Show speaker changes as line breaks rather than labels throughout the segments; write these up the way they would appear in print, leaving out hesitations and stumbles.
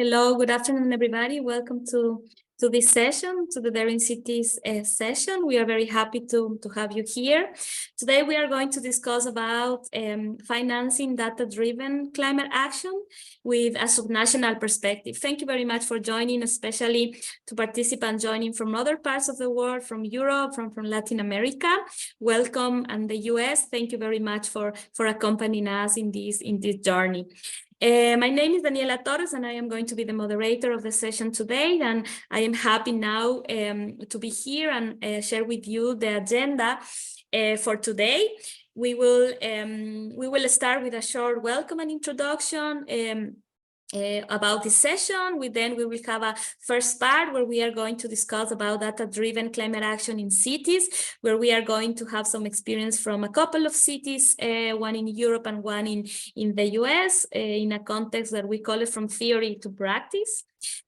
Hello, good afternoon, everybody. Welcome to this session, to the Daring Cities session. We are very happy to have you here. Today, we are going to discuss about financing data-driven climate action with a subnational perspective. Thank you very much for joining, especially to participants joining from other parts of the world, from Europe, from Latin America. Welcome, and the US. Thank you very much for accompanying us in this journey. My name is Daniela Torres, and I am going to be the moderator of the session today. And I am happy now to be here and share with you the agenda for today. We will start with a short welcome and introduction about this session. Then we will have a first part where we are going to discuss about data-driven climate action in cities, where we are going to have some experience from a couple of cities, one in Europe and one in the US, in a context that we call it from theory to practice.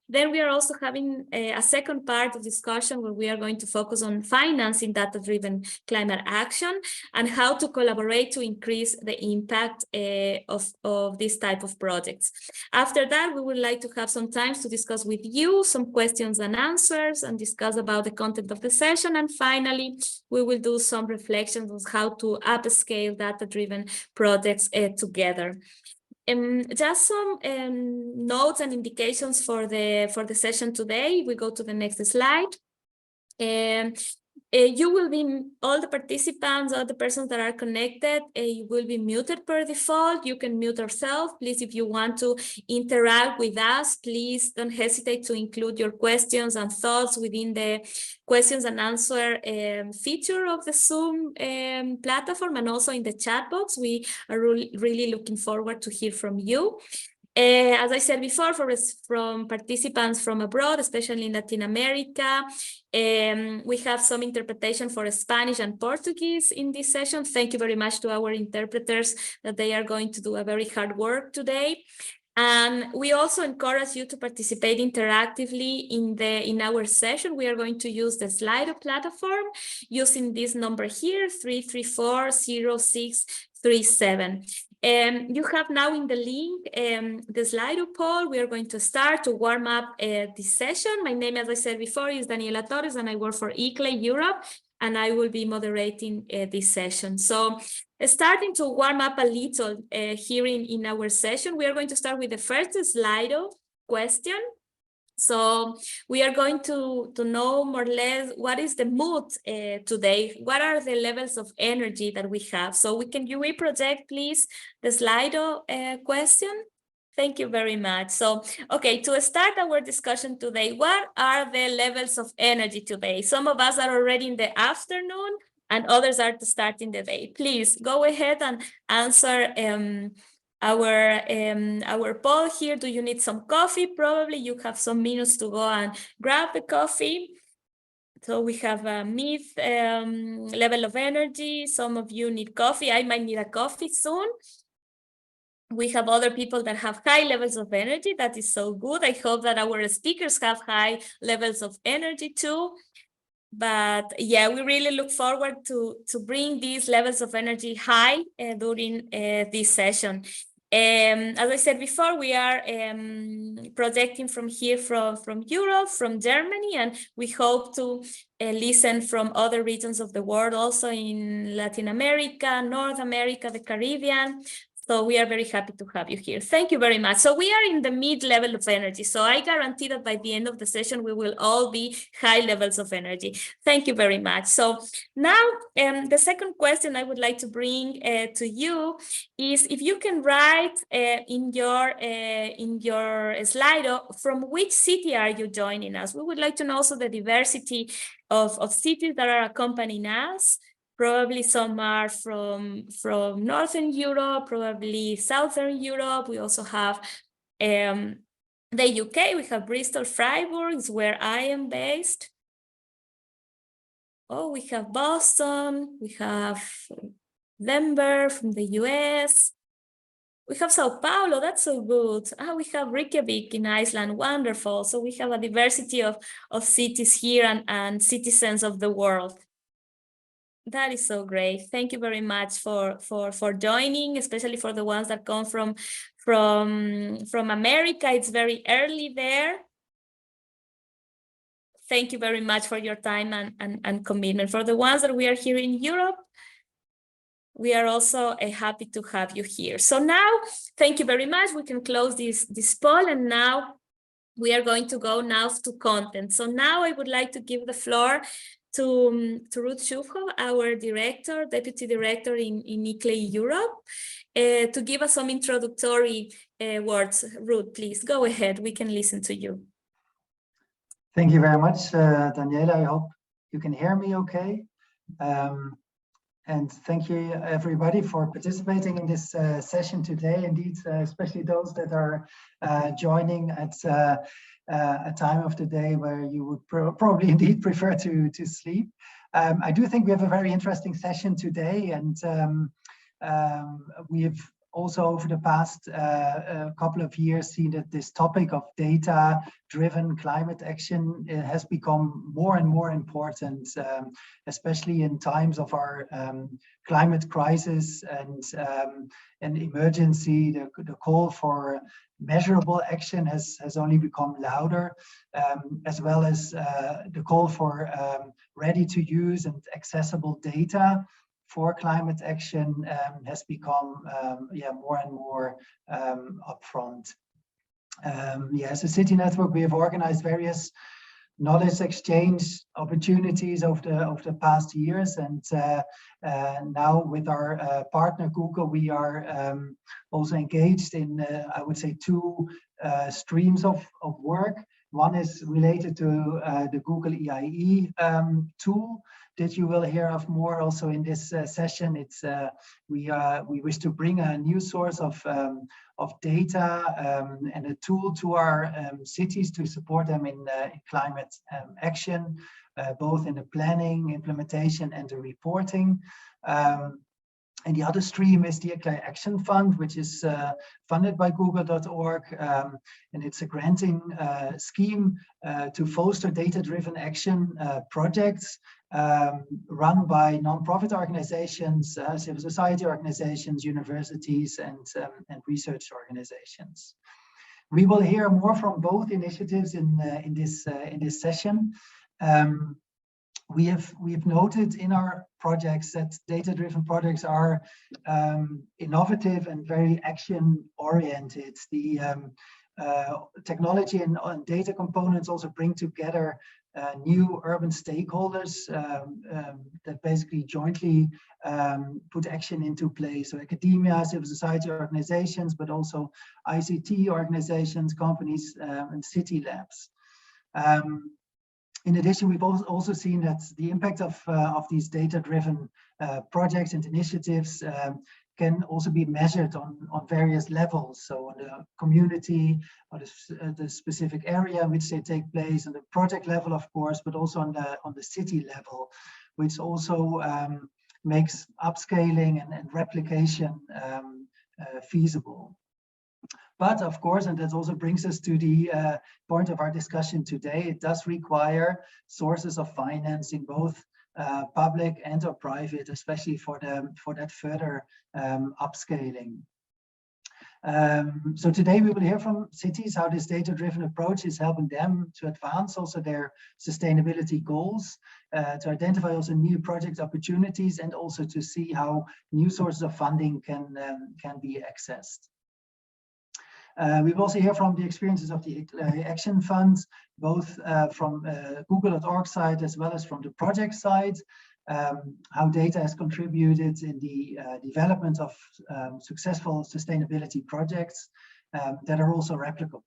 Then we are also having a second part of discussion where we are going to focus on financing data-driven climate action and how to collaborate to increase the impact of this type of projects. After that, we would like to have some time to discuss with you some questions and answers and discuss about the content of the session. And finally, we will do some reflections on how to upscale data-driven projects together. Just some notes and indications for the session today. We go to the next slide. You will be, all the participants, all the persons that are connected, you will be muted per default. You can mute yourself. Please, if you want to interact with us, please don't hesitate to include your questions and thoughts within the questions and answer feature of the Zoom platform, and also in the chat box. We are really looking forward to hear from you. As I said before, from participants from abroad, especially in Latin America, we have some interpretation for Spanish and Portuguese in this session. Thank you very much to our interpreters that they are going to do a very hard work today. And we also encourage you to participate interactively in our session. We are going to use the Slido platform using this number here, 334-0637. You have now in the link the Slido poll. We are going to start to warm up this session. My name, as I said before, is Daniela Torres, and I work for ICLEI Europe, and I will be moderating this session. So starting to warm up a little here in our session, we are going to start with the first Slido question. So we are going to know more or less what is the mood today. What are the levels of energy that we have? So can you reproject, please, the Slido question? Thank you very much. So, okay, to start our discussion today, what are the levels of energy today? Some of us are already in the afternoon and others are starting the day. Please go ahead and answer our poll here. Do you need some coffee? Probably you have some minutes to go and grab the coffee. So we have a mid level of energy. Some of you need coffee. I might need a coffee soon. We have other people that have high levels of energy. That is so good. I hope that our speakers have high levels of energy too. But yeah, we really look forward to bring these levels of energy high during this session. As I said before, we are projecting from here from Europe, from Germany, and we hope to listen from other regions of the world, also in Latin America, North America, the Caribbean. So we are very happy to have you here. Thank you very much. So we are in the mid-level of energy. So I guarantee that by the end of the session, we will all be high levels of energy. Thank you very much. So now the second question I would like to bring to you is if you can write in your Slido, from which city are you joining us? We would like to know also the diversity of cities that are accompanying us. Probably some are from Northern Europe, probably Southern Europe. We also have the UK. We have Bristol, Freiburg, is where I am based. Oh, we have Boston. We have Denver from the US. We have Sao Paulo. That's so good. We have Reykjavik in Iceland. Wonderful. So we have a diversity of cities here and citizens of the world. That is so great. Thank you very much for joining, especially for the ones that come from from America. It's very early there. Thank you very much for your time and commitment. For the ones that we are here in Europe, we are also happy to have you here. So now, thank you very much. We can close this poll, and now we are going to go now to content. So now I would like to give the floor to Ruth Schufho, our director, deputy director in ICLEI Europe, to give us some introductory words. Ruth, please go ahead. We can listen to you.
Thank you very much, Daniela. I hope you can hear me okay. And thank you everybody for participating in this session today. Indeed, especially those that are joining at a time of the day where you would probably indeed prefer to sleep. I do think we have a very interesting session today, and we have also over the past couple of years seen that this topic of data-driven climate action has become more and more important, especially in times of our climate crisis and emergency. The call for measurable action has only become louder, as well as the call for ready-to-use and accessible data for climate action has become more and more upfront. As a city network, we have organized various knowledge exchange opportunities over the past years, and now with our partner Google, we are also engaged in I would say two streams of work. One is related to the Google EIE tool that you will hear of more also in this session. It's we wish to bring a new source of data and a tool to our cities to support them in climate action, both in the planning, implementation, and the reporting. And the other stream is the ICLEI Action Fund, which is funded by google.org, and it's a granting scheme to foster data-driven action projects run by non-profit organizations, civil society organizations, universities, and research organizations. We will hear more from both initiatives in this session. We've noted in our projects that data-driven projects are innovative and very action-oriented. The technology and data components also bring together new urban stakeholders that basically jointly put action into place. So academia, civil society organizations, but also ICT organizations, companies, and city labs. In addition, we've also seen that the impact of these data-driven projects and initiatives can also be measured on various levels. So on the community, or the specific area in which they take place, on the project level, of course, but also on the city level, which also makes upscaling and replication feasible. But of course, and that also brings us to the point of our discussion today, it does require sources of financing, both public and or private, especially for that further upscaling. So today we will hear from cities how this data-driven approach is helping them to advance also their sustainability goals, to identify also new project opportunities, and also to see how new sources of funding can be accessed. We will also hear from the experiences of the ICLEI Action Fund, both from Google.org side as well as from the project side, how data has contributed in the development of successful sustainability projects that are also replicable.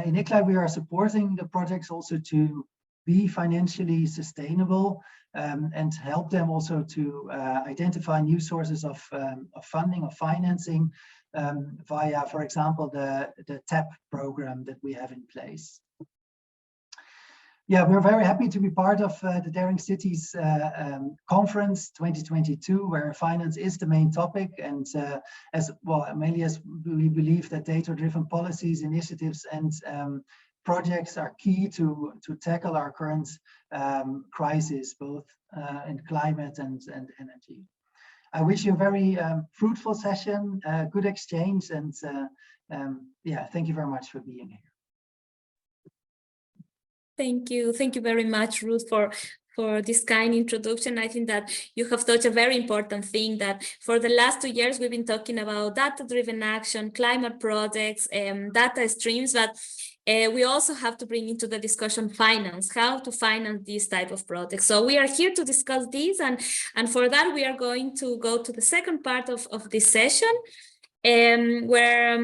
In ICLEI, we are supporting the projects also to be financially sustainable and help them also to identify new sources of funding, of financing, via, for example, the TAP program that we have in place. Yeah, we're very happy to be part of the Daring Cities conference 2022, where finance is the main topic, and as well, mainly as we believe that data-driven policies, initiatives, and projects are key to tackle our current crisis, both in climate and energy. I wish you a very fruitful session, good exchange, and yeah, thank you very much for being here.
Thank you very much, Ruth, for this kind introduction. I think that you have touched a very important thing, that for the last 2 years we've been talking about data-driven action, climate projects, data streams, but we also have to bring into the discussion finance, how to finance these type of projects. So we are here to discuss these, and for that we are going to go to the second part of this session, where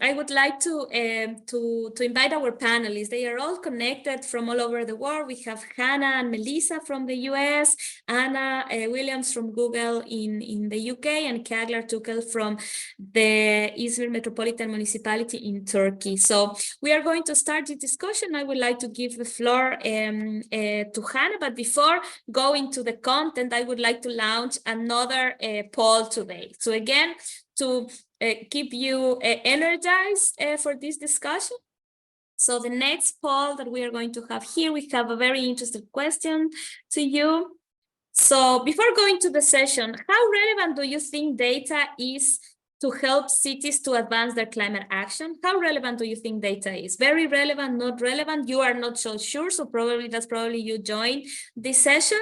I would like to invite our panelists. They are all connected from all over the world. We have Hannah and Melissa from the US, Anna Williams from Google in the UK, and Kaglar Tukel from the Izmir Metropolitan Municipality in Turkey. So we are going to start the discussion. I would like to give the floor to Hannah, but before going to the content, I would like to launch another poll today. So again, to keep you energized for this discussion. So the next poll that we are going to have here, we have a very interesting question to you. So before going to the session, how relevant do you think data is to help cities to advance their climate action? How relevant do you think data is? Very relevant, not relevant? You are not so sure, so that's probably you join this session.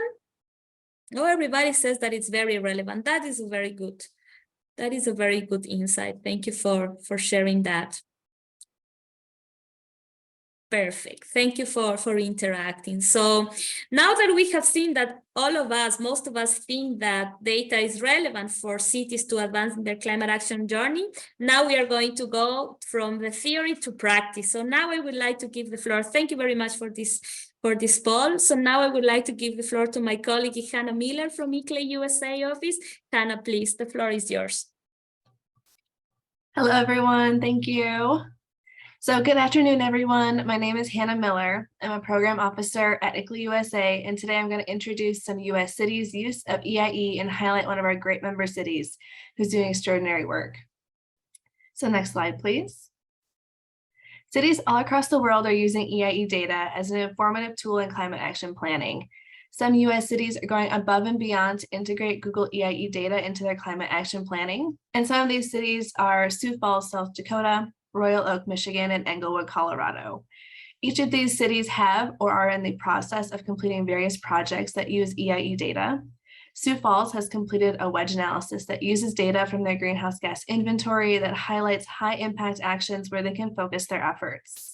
Oh, everybody says that it's very relevant. That is very good. That is a very good insight. Thank you for sharing that. Perfect. Thank you for interacting. So now that we have seen that most of us think that data is relevant for cities to advance in their climate action journey, now we are going to go from the theory to practice. So now I would like to give the floor. Thank you very much for this poll. So now I would like to give the floor to my colleague Hannah Miller from ICLEI USA office. Hannah, please, the floor is yours.
Hello, everyone. Thank you. So good afternoon, everyone. My name is Hannah Miller. I'm a program officer at ICLEI USA, and today I'm going to introduce some US cities' use of EIE and highlight one of our great member cities who's doing extraordinary work. So next slide, please. Cities all across the world are using EIE data as an informative tool in climate action planning. Some US cities are going above and beyond to integrate Google EIE data into their climate action planning. And some of these cities are Sioux Falls, South Dakota, Royal Oak, Michigan, and Englewood, Colorado. Each of these cities have or are in the process of completing various projects that use EIE data. Sioux Falls has completed a wedge analysis that uses data from their greenhouse gas inventory that highlights high impact actions where they can focus their efforts.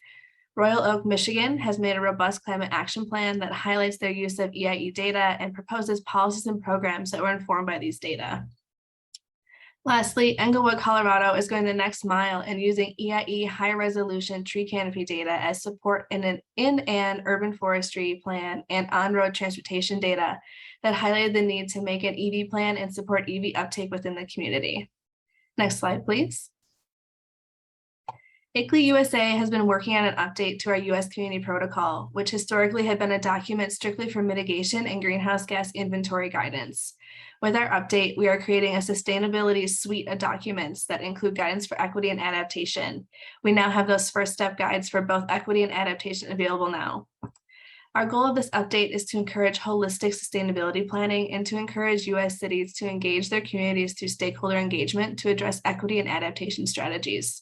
Royal Oak, Michigan has made a robust climate action plan that highlights their use of EIE data and proposes policies and programs that were informed by these data. Lastly, Englewood, Colorado is going the next mile and using EIE high-resolution tree canopy data as support in an urban forestry plan and on-road transportation data that highlighted the need to make an EV plan and support EV uptake within the community. Next slide, please. ICLEI USA has been working on an update to our US Community Protocol, which historically had been a document strictly for mitigation and greenhouse gas inventory guidance. With our update, we are creating a sustainability suite of documents that include guidance for equity and adaptation. We now have those first step guides for both equity and adaptation available now. Our goal of this update is to encourage holistic sustainability planning and to encourage US cities to engage their communities through stakeholder engagement to address equity and adaptation strategies.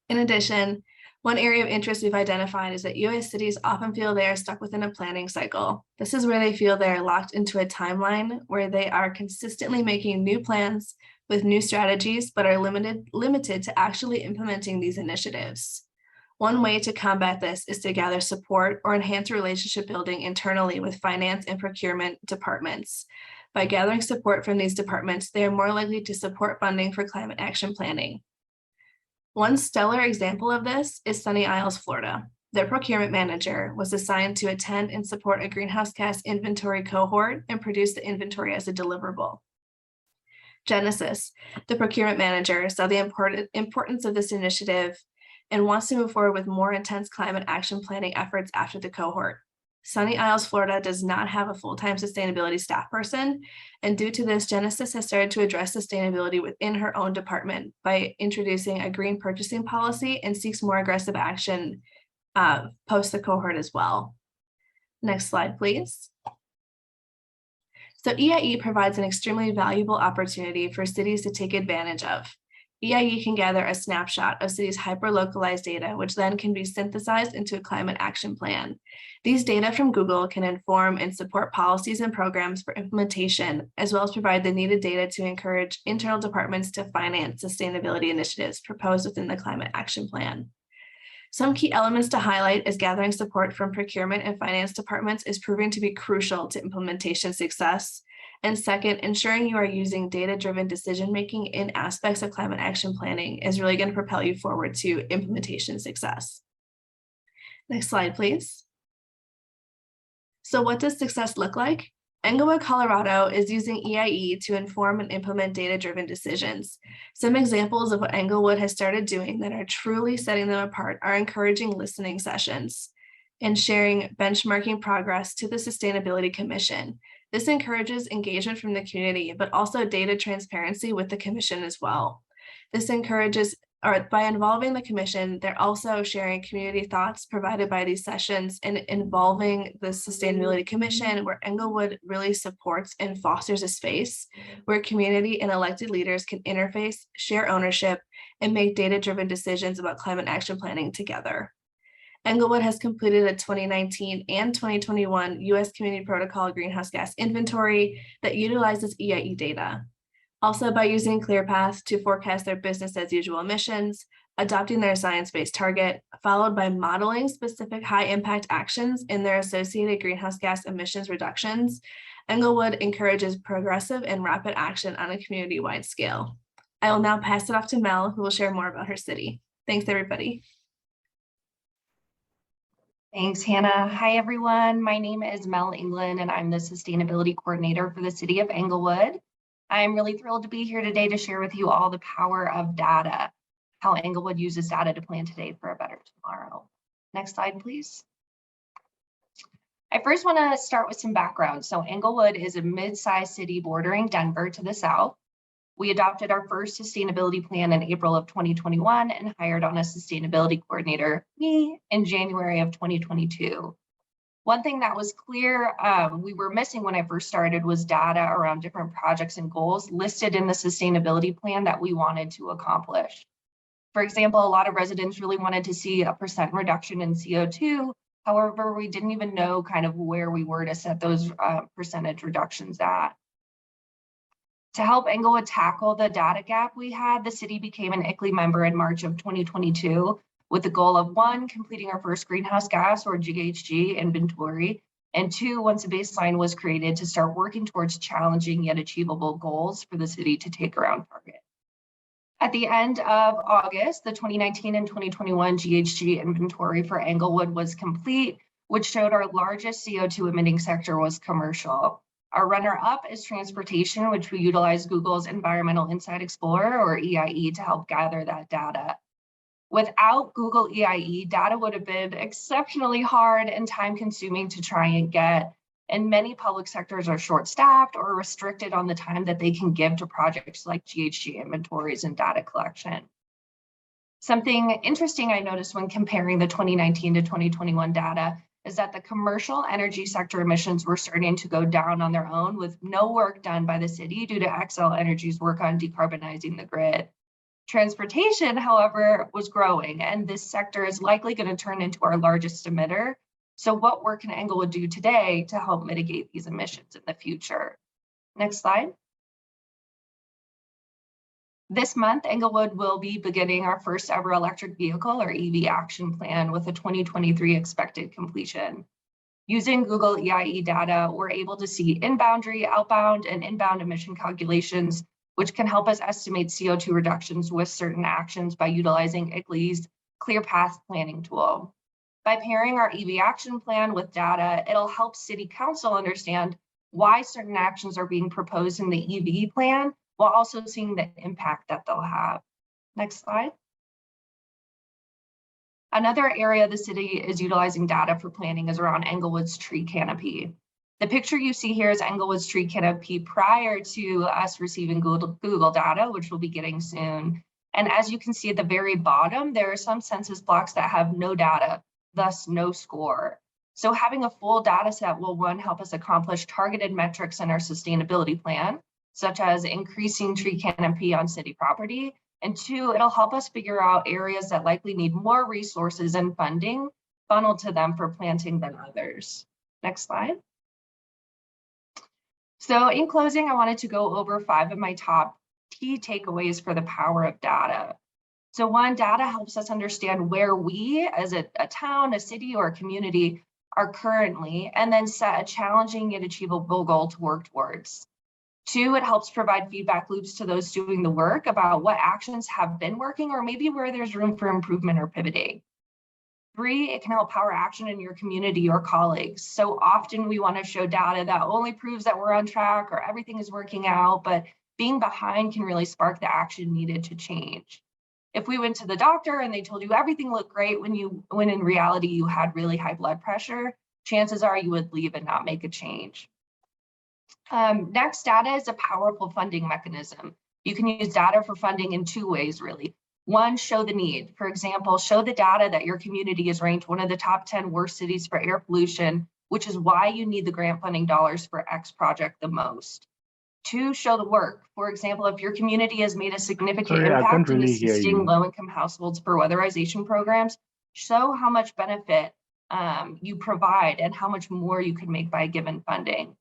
In addition, one area of interest we've identified is that US cities often feel they are stuck within a planning cycle. This is where they feel they are locked into a timeline where they are consistently making new plans with new strategies, but are limited to actually implementing these initiatives. One way to combat this is to gather support or enhance relationship building internally with finance and procurement departments. By gathering support from these departments, they are more likely to support funding for climate action planning. One stellar example of this is Sunny Isles, Florida. Their procurement manager was assigned to attend and support a greenhouse gas inventory cohort and produce the inventory as a deliverable. Genesis, the procurement manager, saw the importance of this initiative and wants to move forward with more intense climate action planning efforts after the cohort. Sunny Isles, Florida does not have a full-time sustainability staff person, and due to this, Genesis has started to address sustainability within her own department by introducing a green purchasing policy and seeks more aggressive action post the cohort as well. Next slide, please. So EIE provides an extremely valuable opportunity for cities to take advantage of. EIE can gather a snapshot of cities' hyper-localized data, which then can be synthesized into a climate action plan. These data from Google can inform and support policies and programs for implementation, as well as provide the needed data to encourage internal departments to finance sustainability initiatives proposed within the climate action plan. Some key elements to highlight is gathering support from procurement and finance departments is proving to be crucial to implementation success. And second, ensuring you are using data-driven decision-making in aspects of climate action planning is really going to propel you forward to implementation success. Next slide, please. So what does success look like? Englewood, Colorado is using EIE to inform and implement data-driven decisions. Some examples of what Englewood has started doing that are truly setting them apart are encouraging listening sessions and sharing benchmarking progress to the Sustainability Commission. This encourages engagement from the community, but also data transparency with the commission as well. This encourages, or by involving the commission, they're also sharing community thoughts provided by these sessions and involving the Sustainability Commission, where Englewood really supports and fosters a space where community and elected leaders can interface, share ownership, and make data-driven decisions about climate action planning together. Englewood has completed a 2019 and 2021 U.S. Community Protocol greenhouse gas inventory that utilizes EIE data. Also, by using ClearPath to forecast their business as usual emissions, adopting their science-based target, followed by modeling specific high-impact actions in their associated greenhouse gas emissions reductions, Englewood encourages progressive and rapid action on a community-wide scale. I will now pass it off to Mel, who will share more about her city. Thanks, everybody.
Thanks, Hannah. Hi, everyone. My name is Mel England, and I'm the Sustainability Coordinator for the City of Englewood. I'm really thrilled to be here today to share with you all the power of data, how Englewood uses data to plan today for a better tomorrow. Next slide, please. I first want to start with some background. So Englewood is a mid-sized city bordering Denver to the south. We adopted our first sustainability plan in April of 2021 and hired on a sustainability coordinator, me, in January of 2022. One thing that was clear we were missing when I first started was data around different projects and goals listed in the sustainability plan that we wanted to accomplish. For example, a lot of residents really wanted to see a % reduction in CO2. However, we didn't even know kind of where we were to set those percentage reductions at. To help Englewood tackle the data gap we had, the city became an ICLEI member in March of 2022 with the goal of 1, completing our first greenhouse gas or GHG inventory, and 2, once a baseline was created, to start working towards challenging yet achievable goals for the city to take around target. At the end of August, the 2019 and 2021 GHG inventory for Englewood was complete, which showed our largest CO2 emitting sector was commercial. Our runner-up is transportation, which we utilize Google's Environmental Insight Explorer, or EIE, to help gather that data. Without Google EIE, data would have been exceptionally hard and time-consuming to try and get, and many public sectors are short-staffed or restricted on the time that they can give to projects like GHG inventories and data collection. Something interesting I noticed when comparing the 2019 to 2021 data is that the commercial energy sector emissions were starting to go down on their own with no work done by the city due to Xcel Energy's work on decarbonizing the grid. Transportation, however, was growing, and this sector is likely going to turn into our largest emitter. So what work can Englewood do today to help mitigate these emissions in the future? Next slide. This month, Englewood will be beginning our first ever electric vehicle or EV action plan with a 2023 expected completion. Using Google EIE data, we're able to see in-boundary, outbound, and inbound emission calculations, which can help us estimate CO2 reductions with certain actions by utilizing ICLEI's ClearPath planning tool. By pairing our EV action plan with data, it'll help City Council understand why certain actions are being proposed in the EV plan, while also seeing the impact that they'll have. Next slide. Another area the city is utilizing data for planning is around Englewood's tree canopy. The picture you see here is Englewood's tree canopy prior to us receiving Google data, which we'll be getting soon. And as you can see at the very bottom, there are some census blocks that have no data, thus no score. So having a full data set will, one, help us accomplish targeted metrics in our sustainability plan, such as increasing tree canopy on city property. And two, it'll help us figure out areas that likely need more resources and funding funneled to them for planting than others. Next slide. So in closing, I wanted to go over 5 of my top key takeaways for the power of data. So one, data helps us understand where we as a town, a city, or a community are currently, and then set a challenging yet achievable goal to work towards. 2, it helps provide feedback loops to those doing the work about what actions have been working or maybe where there's room for improvement or pivoting. 3, it can help power action in your community or colleagues. So often we want to show data that only proves that we're on track or everything is working out, but being behind can really spark the action needed to change. If we went to the doctor and they told you everything looked great when in reality you had really high blood pressure, chances are you would leave and not make a change. Next, data is a powerful funding mechanism. You can use data for funding in 2 ways, really. 1, show the need. For example, show the data that your community is ranked one of the top 10 worst cities for air pollution, which is why you need the grant funding dollars for X project the most. 2, show the work. For example, if your community has made a significant impact in assisting low-income households for weatherization programs, show how much benefit you provide and how much more you could make by given funding.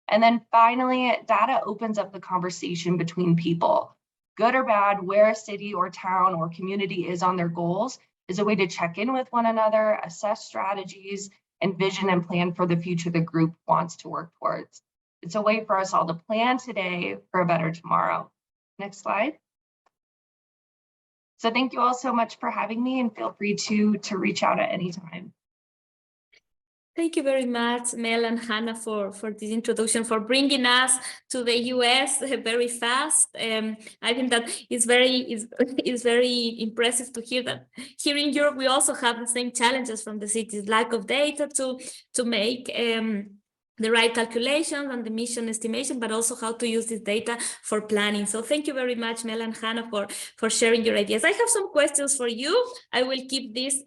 And then finally, data opens up the conversation between people. Good or bad, where a city or town or community is on their goals is a way to check in with one another, assess strategies, and vision and plan for the future the group wants to work towards. It's a way for us all to plan today for a better tomorrow. Next slide. So thank you all so much for having me, and feel free to reach out at any time.
Thank you very much, Mel and Hannah, for this introduction, for bringing us to the US very fast. I think that is very impressive to hear that here in Europe we also have the same challenges from the cities, lack of data to make the right calculations and the mission estimation, but also how to use this data for planning. So thank you very much, Mel and Hannah, for sharing your ideas. I have some questions for you. I will keep this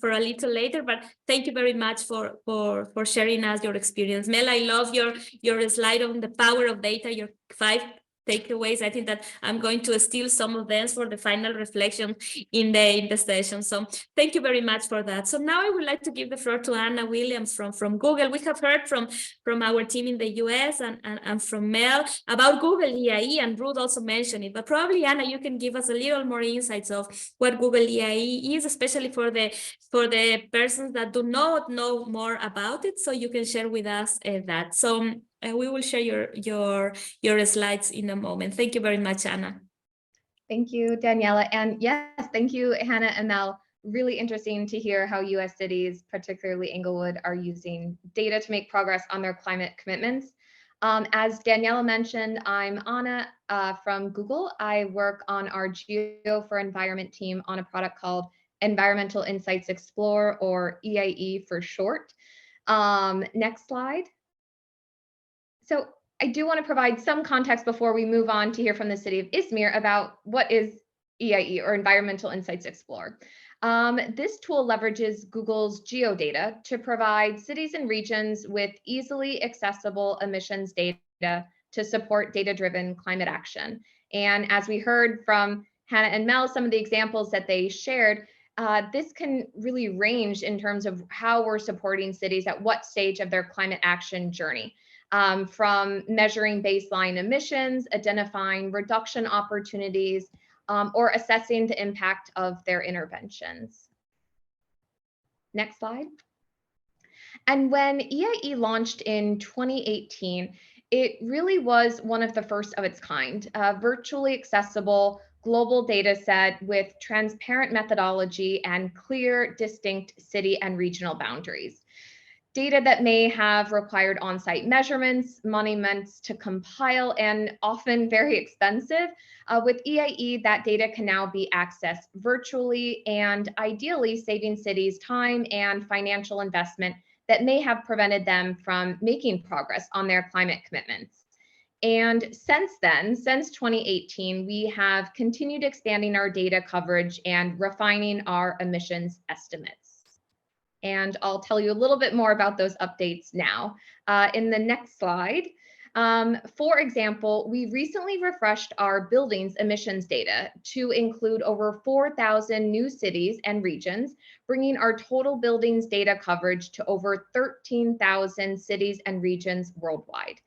for a little later, but thank you very much for sharing us your experience. Mel, I love your slide on the power of data, your 5 takeaways. I think that I'm going to steal some of them for the final reflection in the session. So thank you very much for that. So now I would like to give the floor to Anna Williams from Google. We have heard from our team in the US and from Mel about Google EIE, and Ruth also mentioned it, but probably Anna, you can give us a little more insights of what Google EIE is, especially for the persons that do not know more about it. So you can share with us that. So we will share your slides in a moment. Thank you very much, Anna.
Thank you, Daniela. And yes, thank you, Hannah and Mel. Really interesting to hear how US cities, particularly Englewood, are using data to make progress on their climate commitments. As Daniela mentioned, I'm Anna from Google. I work on our Geo for Environment team on a product called Environmental Insights Explorer, or EIE for short. Next slide. So I do want to provide some context before we move on to hear from the city of Izmir about what is EIE, or Environmental Insights Explorer. This tool leverages Google's geodata to provide cities and regions with easily accessible emissions data to support data-driven climate action. And as we heard from Hannah and Mel, some of the examples that they shared, this can really range in terms of how we're supporting cities at what stage of their climate action journey. From measuring baseline emissions, identifying reduction opportunities, or assessing the impact of their interventions. Next slide. And when EIE launched in 2018, it really was one of the first of its kind, a virtually accessible global data set with transparent methodology and clear, distinct city and regional boundaries. Data that may have required on-site measurements, monuments to compile, and often very expensive. With EIE, that data can now be accessed virtually and ideally saving cities time and financial investment that may have prevented them from making progress on their climate commitments. And since then, since 2018, we have continued expanding our data coverage and refining our emissions estimates. And I'll tell you a little bit more about those updates now. In the next slide, for example, we recently refreshed our buildings emissions data to include over 4,000 new cities and regions, bringing our total buildings data coverage to over 13,000 cities and regions worldwide.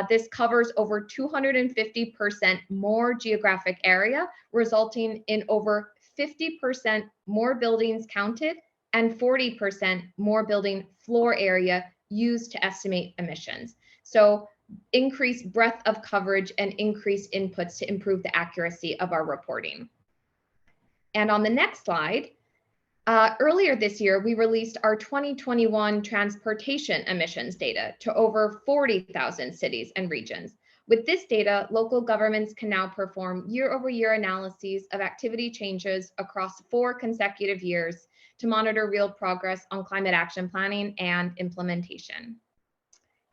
This covers over 250% more geographic area, resulting in over 50% more buildings counted and 40% more building floor area used to estimate emissions. So increased breadth of coverage and increased inputs to improve the accuracy of our reporting. And on the next slide, earlier this year, we released our 2021 transportation emissions data to over 40,000 cities and regions. With this data, local governments can now perform year-over-year analyses of activity changes across 4 consecutive years to monitor real progress on climate action planning and implementation.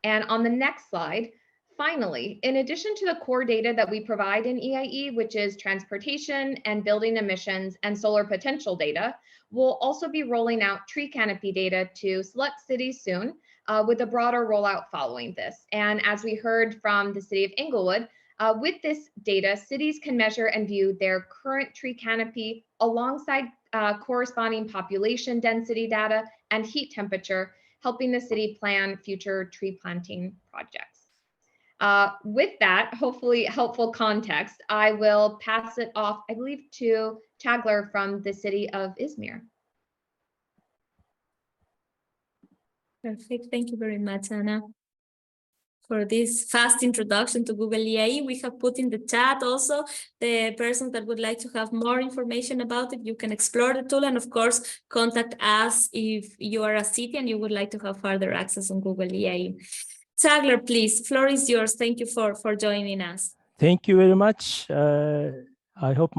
And on the next slide, finally, in addition to the core data that we provide in EIE, which is transportation and building emissions and solar potential data, we'll also be rolling out tree canopy data to select cities soon, with a broader rollout following this. And as we heard from the city of Englewood, with this data, cities can measure and view their current tree canopy alongside corresponding population density data and heat temperature, helping the city plan future tree planting projects. With that, hopefully helpful context, I will pass it off, I believe, to Çağlar from the city of Izmir.
Perfect. Thank you very much, Anna, for this fast introduction to Google EIE. We have put in the chat also the person that would like to have more information about it. You can explore the tool and, of course, contact us if you are a city and you would like to have further access on Google EIE. Çağlar, please, floor is yours. Thank you for joining us.
Thank you very much. I hope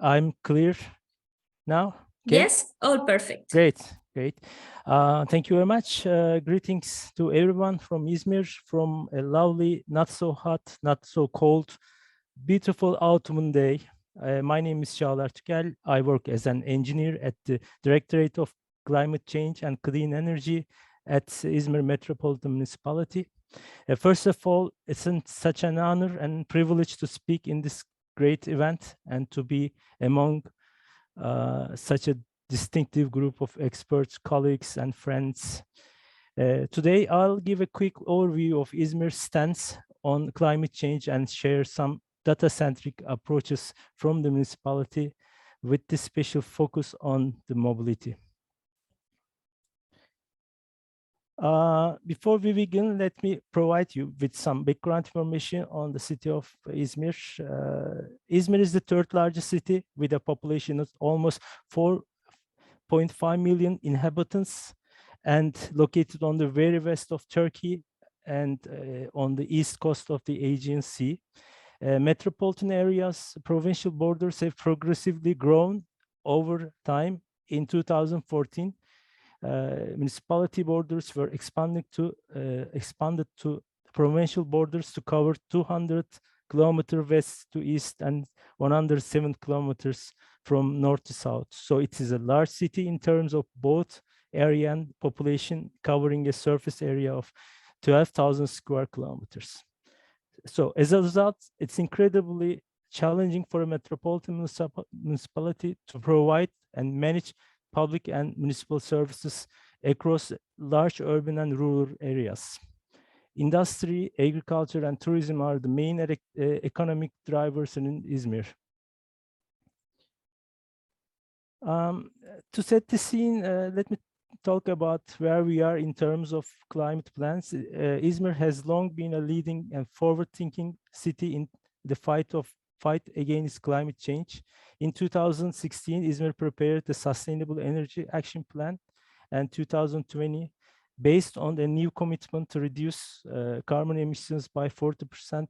I'm clear now. Okay?
Yes, all perfect.
Great. Thank you very much. Greetings to everyone from Izmir, from a lovely, not so hot, not so cold, beautiful autumn day. My name is Çağlar Tükel. I work as an engineer at the Directorate of Climate Change and Clean Energy at Izmir Metropolitan Municipality. First of all, it's such an honor and privilege to speak in this great event and to be among such a distinctive group of experts, colleagues, and friends. Today, I'll give a quick overview of Izmir's stance on climate change and share some data-centric approaches from the municipality with this special focus on the mobility. Before we begin, let me provide you with some background information on the city of Izmir. Izmir is the 3rd largest city with a population of almost 4.5 million inhabitants and located on the very west of Turkey and on the east coast of the Aegean Sea. Metropolitan areas, provincial borders have progressively grown over time. In 2014, municipality borders were expanded to provincial borders to cover 200 kilometers west to east and 107 kilometers from north to south. So it is a large city in terms of both area and population, covering a surface area of 12,000 square kilometers. So as a result, it's incredibly challenging for a metropolitan municipality to provide and manage public and municipal services across large urban and rural areas. Industry, agriculture, and tourism are the main economic drivers in Izmir. To set the scene, let me talk about where we are in terms of climate plans. Izmir has long been a leading and forward-thinking city in the fight against climate change. In 2016, Izmir prepared the Sustainable Energy Action Plan, and 2020, based on a new commitment to reduce carbon emissions by 40%,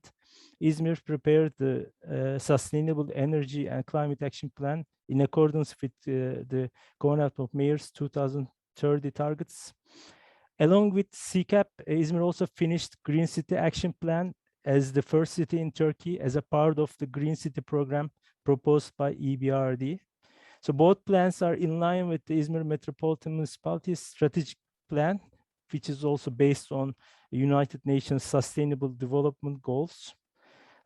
Izmir prepared the Sustainable Energy and Climate Action Plan in accordance with the Covenant of Mayors 2030 targets. Along with CCAP, Izmir also finished Green City Action Plan as the first city in Turkey as a part of the Green City program proposed by EBRD. So both plans are in line with the Izmir Metropolitan Municipality's strategic plan, which is also based on United Nations Sustainable Development Goals.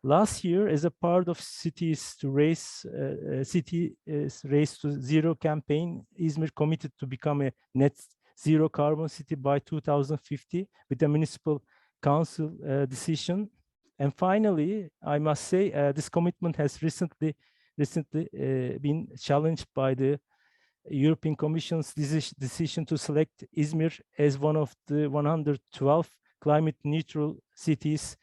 Last year, as a part of Cities Race to Zero campaign, Izmir committed to become a net zero carbon city by 2050 with a municipal council decision. And finally, I must say, this commitment has recently been challenged by the European Commission's decision to select Izmir as one of the 112 climate neutral cities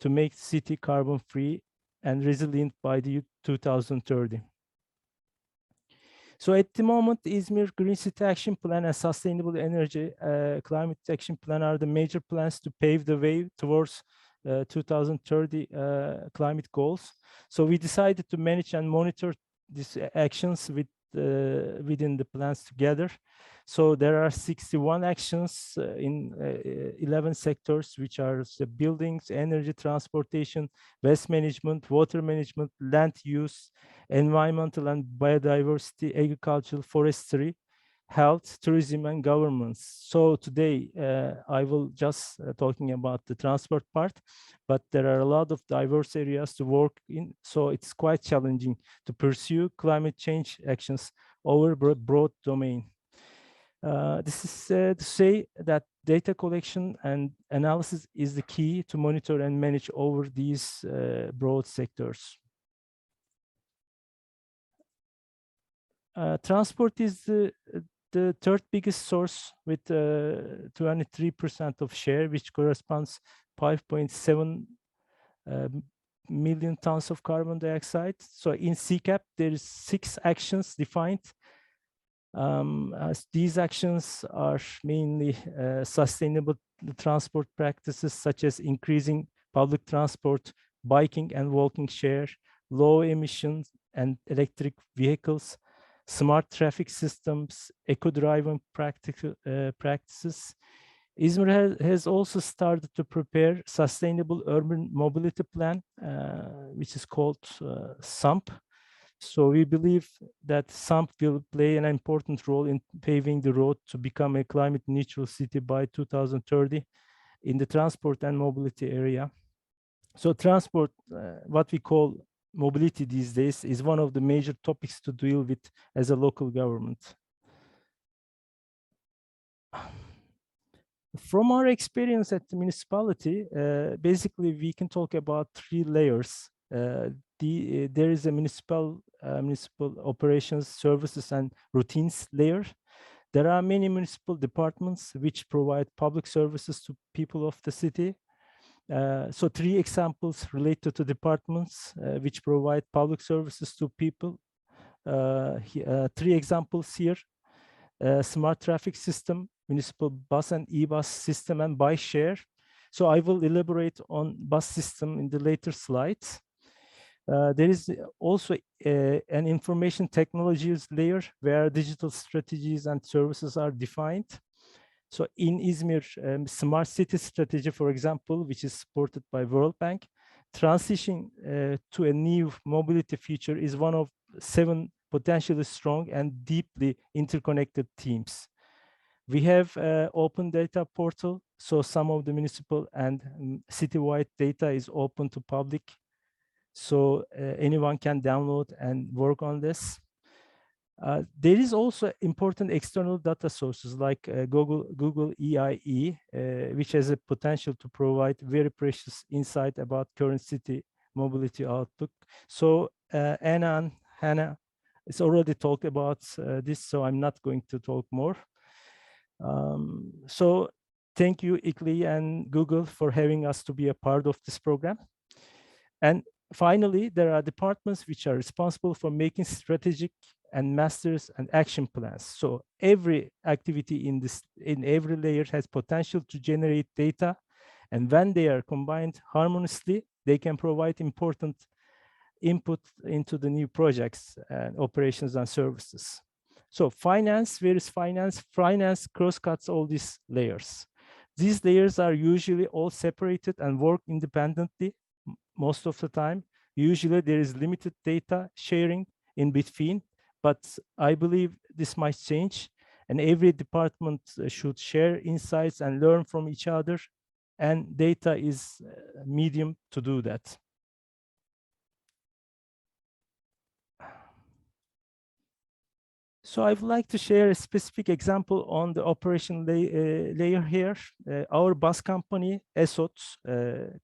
to make the city carbon free and resilient by the 2030. So at the moment, Izmir Green City Action Plan and Sustainable Energy Climate Action Plan are the major plans to pave the way towards 2030 climate goals. So we decided to manage and monitor these actions within the plans together. So there are 61 actions in 11 sectors, which are the buildings, energy, transportation, waste management, water management, land use, environmental and biodiversity, agricultural, forestry, health, tourism, and governance. So today I will just talking about the transport part, but there are a lot of diverse areas to work in. So it's quite challenging to pursue climate change actions over a broad domain. This is to say that data collection and analysis is the key to monitor and manage over these broad sectors. Transport is the third biggest source with 23% of share, which corresponds 5.7 million tons of carbon dioxide. So in CCAP, there is 6 actions defined. As these actions are mainly sustainable transport practices, such as increasing public transport, biking and walking share, low emissions and electric vehicles, smart traffic systems, eco-driving practices. Izmir has also started to prepare sustainable urban mobility plan, which is called SUMP. So we believe that SUMP will play an important role in paving the road to become a climate neutral city by 2030 in the transport and mobility area. So transport, what we call mobility these days, is one of the major topics to deal with as a local government. From our experience at the municipality, basically we can talk about 3 layers. There is a municipal operations, services, and routines layer. There are many municipal departments which provide public services to people of the city. So 3 examples related to departments which provide public services to people. 3 examples here: smart traffic system, municipal bus and e-bus system, and bike share. So I will elaborate on bus system in the later slides. There is also an information technologies layer where digital strategies and services are defined. So in Izmir, smart city strategy, for example, which is supported by World Bank, transition to a new mobility future is one of 7 potentially strong and deeply interconnected teams. We have open data portal, so some of the municipal and citywide data is open to public. So anyone can download and work on this. There is also important external data sources like Google EIE, which has a potential to provide very precious insight about current city mobility outlook. So Anna and Hannah has already talked about this, so I'm not going to talk more. So thank you, ICLEI and Google, for having us to be a part of this program. And finally, there are departments which are responsible for making strategic and masters and action plans. So every activity in every layer has potential to generate data, and when they are combined harmoniously, they can provide important input into the new projects and operations and services. So finance, where is finance? Finance cross-cuts all these layers. These layers are usually all separated and work independently most of the time. Usually there is limited data sharing in between, but I believe this might change, and every department should share insights and learn from each other, and data is a medium to do that. So I would like to share a specific example on the operation layer here. Our bus company, ESOT,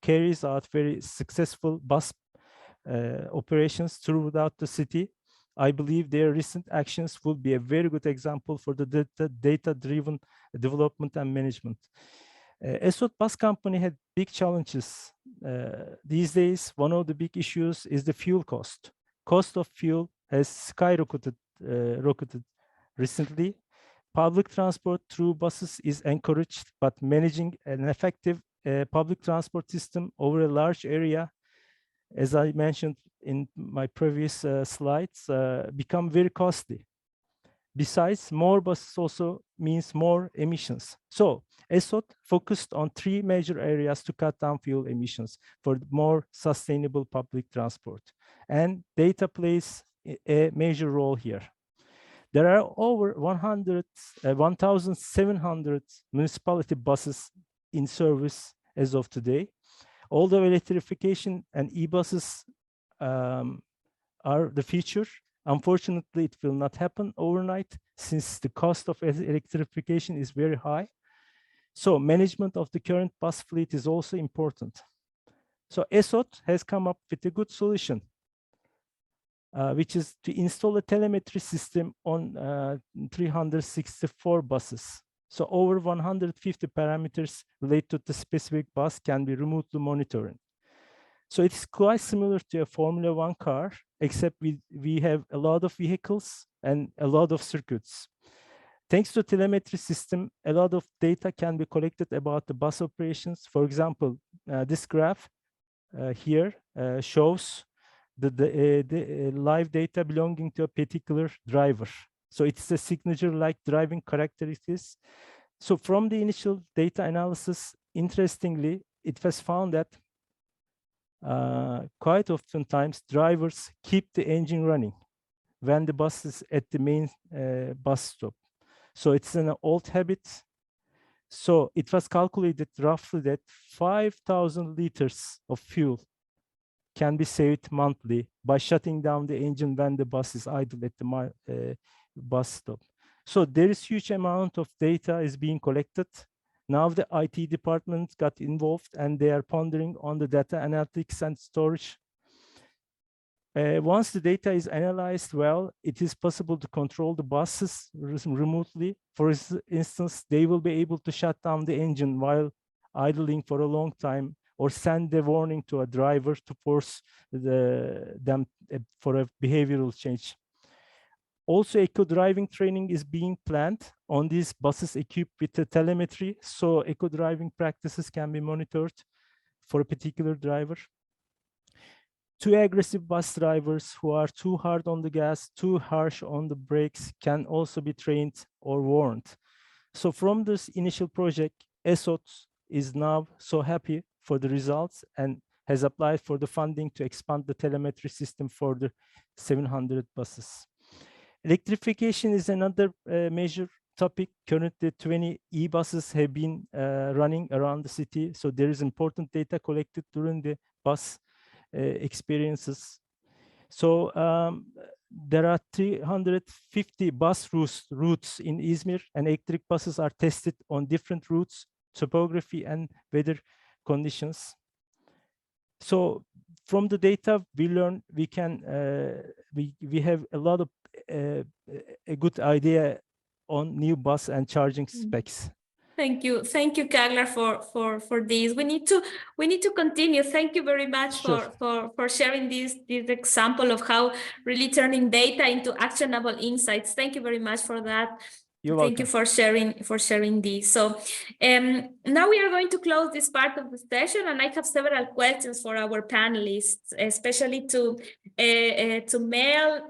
carries out very successful bus operations throughout the city. I believe their recent actions will be a very good example for the data-driven development and management. ESOT bus company had big challenges. These days, one of the big issues is the fuel cost. Cost of fuel has skyrocketed rocketed recently. Public transport through buses is encouraged, but managing an effective public transport system over a large area, as I mentioned in my previous slides, become very costly. Besides, more buses also means more emissions. So ESOT focused on 3 major areas to cut down fuel emissions for more sustainable public transport. And data plays a major role here. There are over 1,700 municipality buses in service as of today. Although electrification and e-buses are the future, unfortunately, it will not happen overnight since the cost of electrification is very high. So management of the current bus fleet is also important. So ESOT has come up with a good solution, which is to install a telemetry system on 364 buses. So over 150 parameters related to the specific bus can be remotely monitored. So it's quite similar to a Formula One car, except we have a lot of vehicles and a lot of circuits. Thanks to telemetry system, a lot of data can be collected about the bus operations. For example, this graph here shows the live data belonging to a particular driver. So it's a signature-like driving characteristics. So from the initial data analysis, interestingly, it was found that quite oftentimes drivers keep the engine running when the bus is at the main bus stop. So it's an old habit. So it was calculated roughly that 5,000 liters of fuel can be saved monthly by shutting down the engine when the bus is idle at the bus stop. So there is huge amount of data is being collected. Now the IT department got involved and they are pondering on the data analytics and storage. Once the data is analyzed well, it is possible to control the buses remotely. For instance, they will be able to shut down the engine while idling for a long time, or send a warning to a driver to force them for a behavioral change. Also, eco-driving training is being planned on these buses equipped with the telemetry, so eco-driving practices can be monitored for a particular driver. Too aggressive bus drivers who are too hard on the gas, too harsh on the brakes can also be trained or warned. So from this initial project, ESOT is now so happy for the results and has applied for the funding to expand the telemetry system for the 700 buses. Electrification is another major topic. Currently, 20 e-buses have been running around the city. So there is important data collected during the bus experiences. So there are 350 bus routes in Izmir, and electric buses are tested on different routes, topography and weather conditions. So from the data we learn, we can we have a lot of a good idea on new bus and charging specs.
Thank you, Kaglar, for this. We need to continue. Thank you very much for sharing this example of how really turning data into actionable insights. Thank you very much for that. Thank you for sharing this. So now we are going to close this part of the session, and I have several questions for our panelists, especially to Mel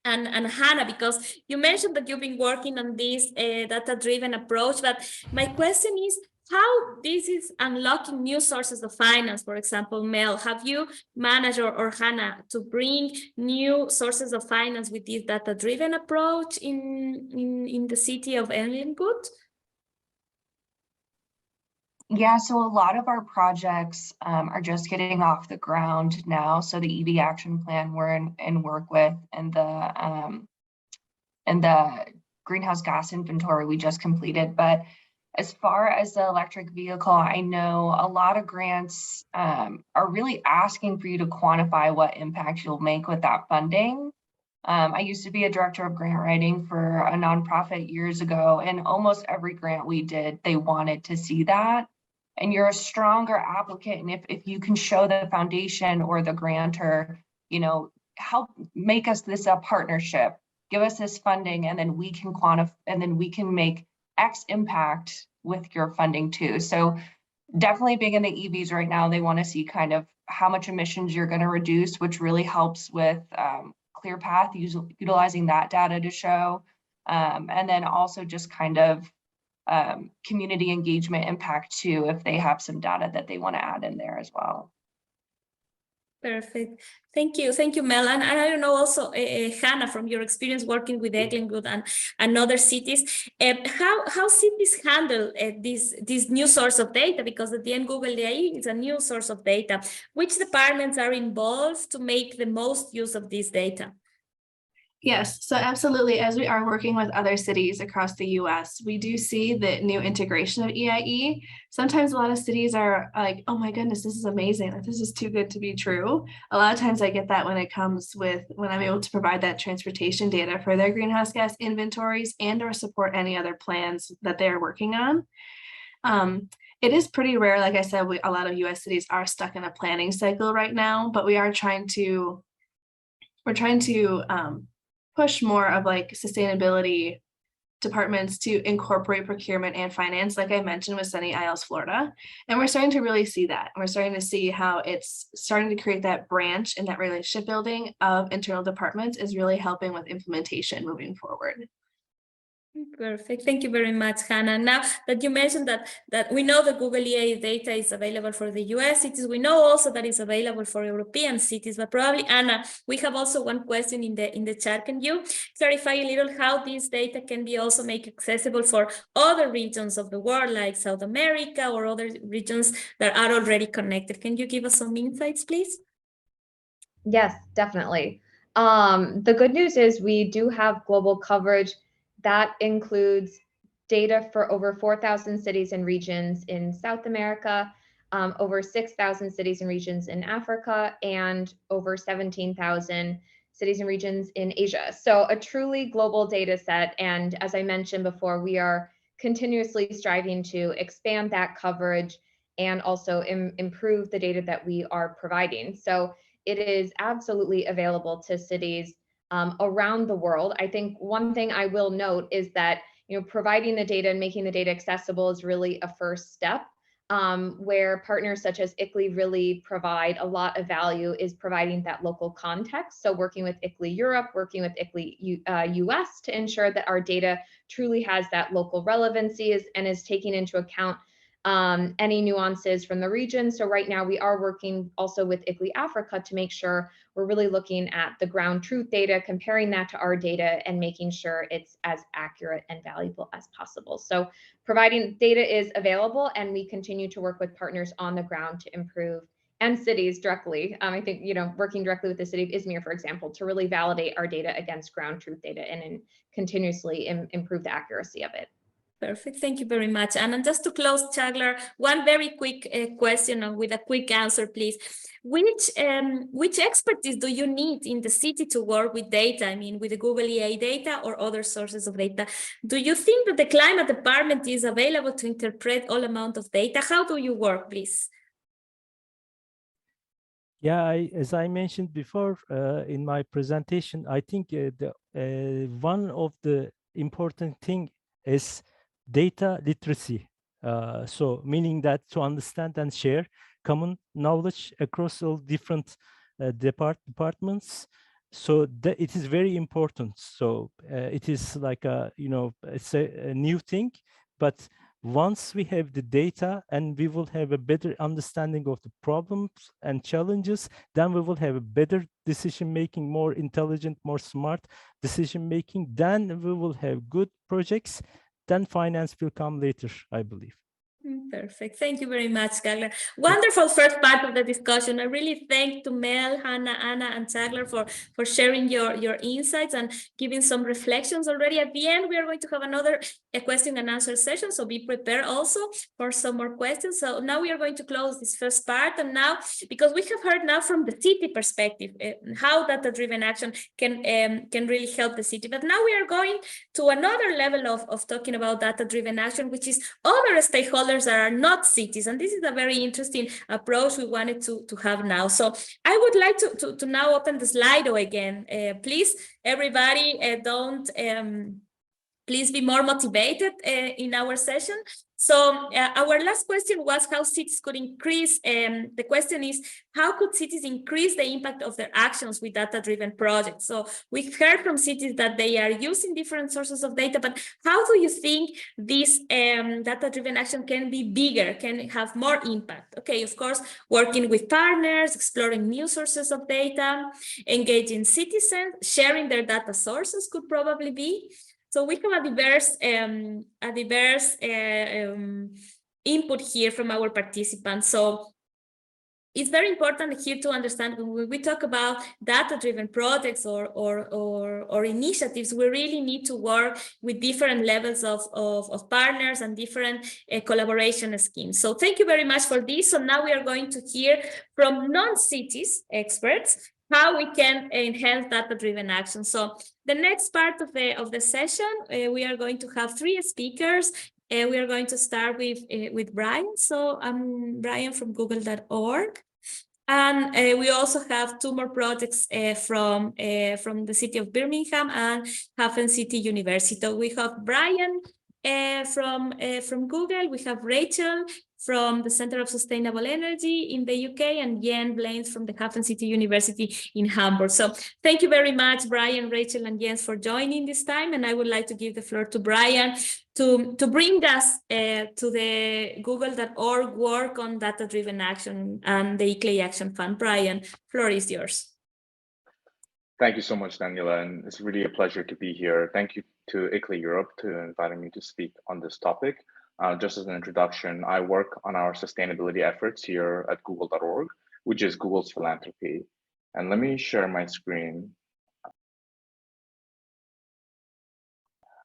and Hannah, because you mentioned that you've been working on this data-driven approach, but my question is, how this is unlocking new sources of finance. For example, Mel, have you managed, or Hannah, to bring new sources of finance with this data-driven approach in the city of Englewood?
Yeah, so a lot of our projects are just getting off the ground now. So the EV action plan we're in work with, and the greenhouse gas inventory we just completed. But as far as the electric vehicle, I know a lot of grants are really asking for you to quantify what impact you'll make with that funding. I used to be a director of grant writing for a nonprofit years ago, and almost every grant we did, they wanted to see that. And you're a stronger applicant, and if you can show the foundation or the grantor, help make us this a partnership, give us this funding, and then we can quantify, and then we can make X impact with your funding too. So definitely big in the EVs right now. They want to see kind of how much emissions you're going to reduce, which really helps with ClearPath, utilizing that data to show, and then also just kind of community engagement impact too, if they have some data that they want to add in there as well.
Perfect. Thank you, Mel. And I don't know also, Hannah, from your experience working with Englewood and other cities, how cities handle this new source of data? Because at the end, Google AI is a new source of data. Which departments are involved to make the most use of this data?
Yes, so absolutely. As we are working with other cities across the US, we do see the new integration of EIE. Sometimes a lot of cities are like, oh my goodness, this is amazing. Like, this is too good to be true. A lot of times I get that when I'm able to provide that transportation data for their greenhouse gas inventories and or support any other plans that they are working on. It is pretty rare. Like I said, a lot of US cities are stuck in a planning cycle right now, but we're trying to push more of like sustainability departments to incorporate procurement and finance, like I mentioned with Sunny Isles, Florida. And we're starting to really see that. We're starting to see how it's starting to create that branch and that relationship building of internal departments is really helping with implementation moving forward.
Perfect. Thank you very much, Hannah. Now that you mentioned that we know that Google AI data is available for the US cities, we know also that it's available for European cities, but probably, Anna, we have also one question in the chat. Can you clarify a little how this data can be also made accessible for other regions of the world, like South America or other regions that are already connected? Can you give us some insights, please?
Yes, definitely. The good news is we do have global coverage. That includes data for over 4,000 cities and regions in South America, over 6,000 cities and regions in Africa, and over 17,000 cities and regions in Asia. So a truly global data set. And as I mentioned before, we are continuously striving to expand that coverage and also improve the data that we are providing. So it is absolutely available to cities around the world. I think one thing I will note is that providing the data and making the data accessible is really a first step, where partners such as ICLEI really provide a lot of value is providing that local context. So working with ICLEI Europe, working with ICLEI US to ensure that our data truly has that local relevancy and is taking into account any nuances from the region. So right now we are working also with ICLEI Africa to make sure we're really looking at the ground truth data, comparing that to our data and making sure it's as accurate and valuable as possible. So providing data is available, and we continue to work with partners on the ground to improve, and cities directly. I think, working directly with the city of Izmir, for example, to really validate our data against ground truth data and continuously improve the accuracy of it.
Perfect. Thank you very much. And just to close, Chaglar, one very quick question and with a quick answer, please. Which expertise do you need in the city to work with data? I mean, with the Google AI data or other sources of data? Do you think that the climate department is available to interpret all amount of data? How do you work, please?
Yeah, as I mentioned before in my presentation, I think one of the important thing is data literacy. So meaning that to understand and share common knowledge across all different departments. So it is very important. So it is like it's a new thing, but Once we have the data and we will have a better understanding of the problems and challenges, then we will have a better decision making, more intelligent, more smart decision making. Then we will have good projects. Then finance will come later, I believe.
Perfect. Thank you very much, Chaglar. Wonderful first part of the discussion. I really thank to Mel, Hannah, Anna, and Chaglar for sharing your insights and giving some reflections already. At the end, we are going to have another question and answer session, so be prepared also for some more questions. So now we are going to close this first part, and now, because we have heard now from the city perspective, how data-driven action can really help the city. But now we are going to another level of talking about data-driven action, which is other stakeholders that are not cities. And this is a very interesting approach we wanted to have now. So I would like to now open the Slido again. Please, everybody, please be more motivated in our session. So our last question was how cities could increase. The question is, how could cities increase the impact of their actions with data-driven projects? So we've heard from cities that they are using different sources of data, but how do you think this data-driven action can be bigger, can have more impact? Okay, of course, working with partners, exploring new sources of data, engaging citizens, sharing their data sources could probably be. So we have a diverse input here from our participants. So it's very important here to understand when we talk about data-driven projects or initiatives, we really need to work with different levels of partners and different collaboration schemes. So thank you very much for this. So now we are going to hear from non-cities experts how we can enhance data-driven action. So the next part of the session, we are going to have 3 speakers. We are going to start with Brian. So I'm Brian from google.org. And we also have 2 more projects from the city of Birmingham and Hafen City University. So we have Brian from Google, we have Rachel from the Center of Sustainable Energy in the UK, and Jens Blaines from the Hafen City University in Hamburg. So thank you very much, Brian, Rachel, and Jens for joining this time. And I would like to give the floor to Brian to bring us to the google.org work on data-driven action and the ICLEI Action Fund. Brian, floor is yours.
Thank you so much, Daniela, and it's really a pleasure to be here. Thank you to ICLEI Europe for inviting me to speak on this topic. Just as an introduction, I work on our sustainability efforts here at google.org, which is Google's philanthropy. And let me share my screen.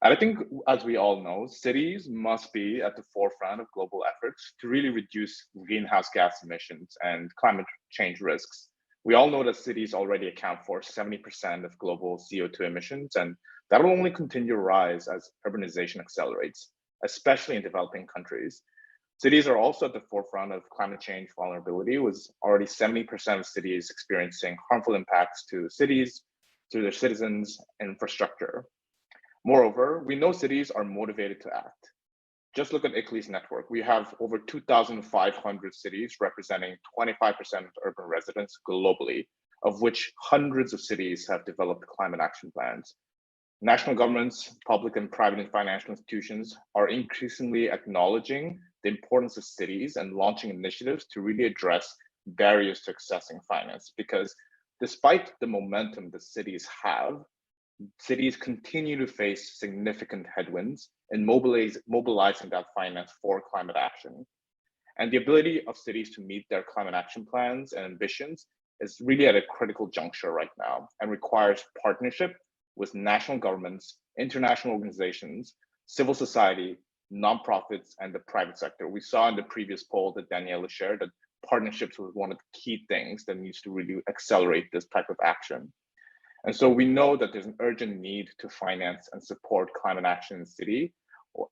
And I think, as we all know, cities must be at the forefront of global efforts to really reduce greenhouse gas emissions and climate change risks. We all know that cities already account for 70% of global CO2 emissions, and that will only continue to rise as urbanization accelerates, especially in developing countries. Cities are also at the forefront of climate change vulnerability, with already 70% of cities experiencing harmful impacts to cities, to their citizens, and infrastructure. Moreover, we know cities are motivated to act. Just look at ICLEI's network. We have over 2,500 cities representing 25% of urban residents globally, of which hundreds of cities have developed climate action plans. National governments, public and private and financial institutions are increasingly acknowledging the importance of cities and launching initiatives to really address barriers to accessing finance, because despite the momentum that cities have, cities continue to face significant headwinds in mobilizing that finance for climate action. And the ability of cities to meet their climate action plans and ambitions is really at a critical juncture right now and requires partnership with national governments, international organizations, civil society, nonprofits, and the private sector. We saw in the previous poll that Daniela shared that partnerships was one of the key things that needs to really accelerate this type of action. And so we know that there's an urgent need to finance and support climate action in the city.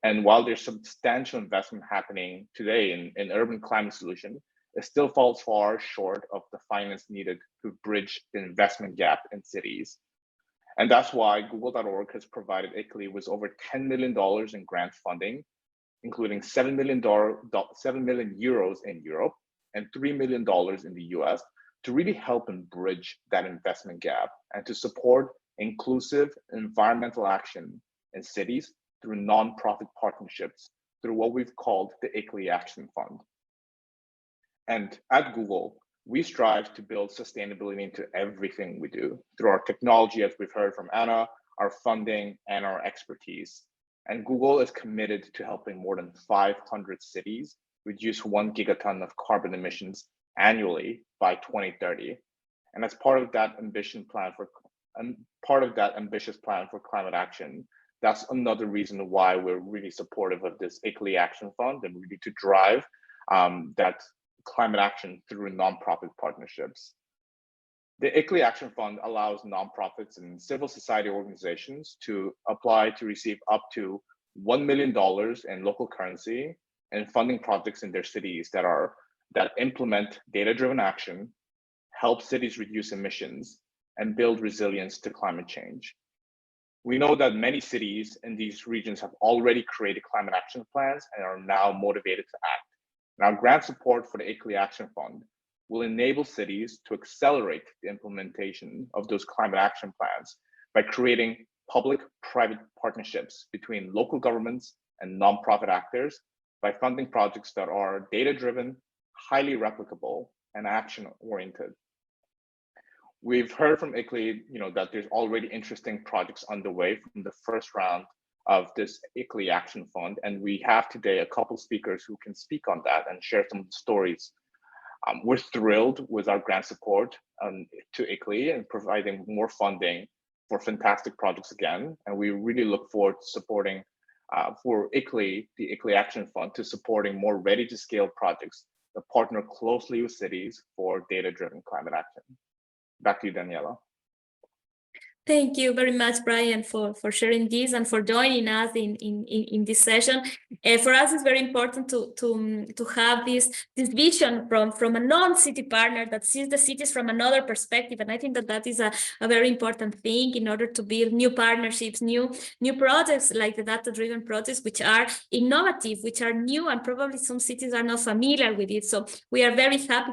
And while there's substantial investment happening today in urban climate solution, it still falls far short of the finance needed to bridge the investment gap in cities. And that's why google.org has provided ICLEI with over $10 million in grant funding, including €7 million in Europe and $3 million in the US, to really help and bridge that investment gap and to support inclusive environmental action in cities through nonprofit partnerships through what we've called the ICLEI Action Fund. And at Google, we strive to build sustainability into everything we do through our technology, as we've heard from Anna, our funding, and our expertise. And Google is committed to helping more than 500 cities reduce 1 gigaton of carbon emissions annually by 2030. And as part of that ambitious plan for climate action, that's another reason why we're really supportive of this ICLEI Action Fund, and really to drive that climate action through nonprofit partnerships. The ICLEI Action Fund allows nonprofits and civil society organizations to apply to receive up to $1 million in local currency and funding projects in their cities that implement data-driven action, help cities reduce emissions, and build resilience to climate change. We know that many cities in these regions have already created climate action plans and are now motivated to act. And our grant support for the ICLEI Action Fund will enable cities to accelerate the implementation of those climate action plans by creating public-private partnerships between local governments and nonprofit actors, by funding projects that are data-driven, highly replicable, and action-oriented. We've heard from ICLEI, that there's already interesting projects underway from the first round of this ICLEI Action Fund, and we have today a couple speakers who can speak on that and share some of the stories. We're thrilled with our grant support to ICLEI and providing more funding for fantastic projects again, and we really look forward to supporting for ICLEI, the ICLEI Action Fund, to supporting more ready-to-scale projects that partner closely with cities for data-driven climate action. Back to you, Daniela.
Thank you very much, Brian, for sharing this and for joining us in this session. For us, it's very important to have this vision from a non-city partner that sees the cities from another perspective, and I think that is a very important thing in order to build new partnerships, new projects like the data-driven projects, which are innovative, which are new, and probably some cities are not familiar with it. So we are very happy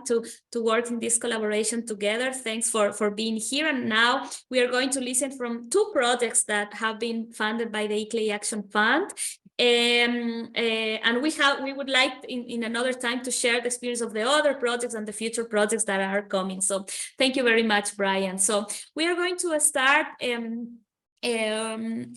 to work in this collaboration together. Thanks for being here, and now we are going to listen from 2 projects that have been funded by the ICLEI Action Fund. And we would like in another time to share the experience of the other projects and the future projects that are coming. So thank you very much, Brian. So we are going to start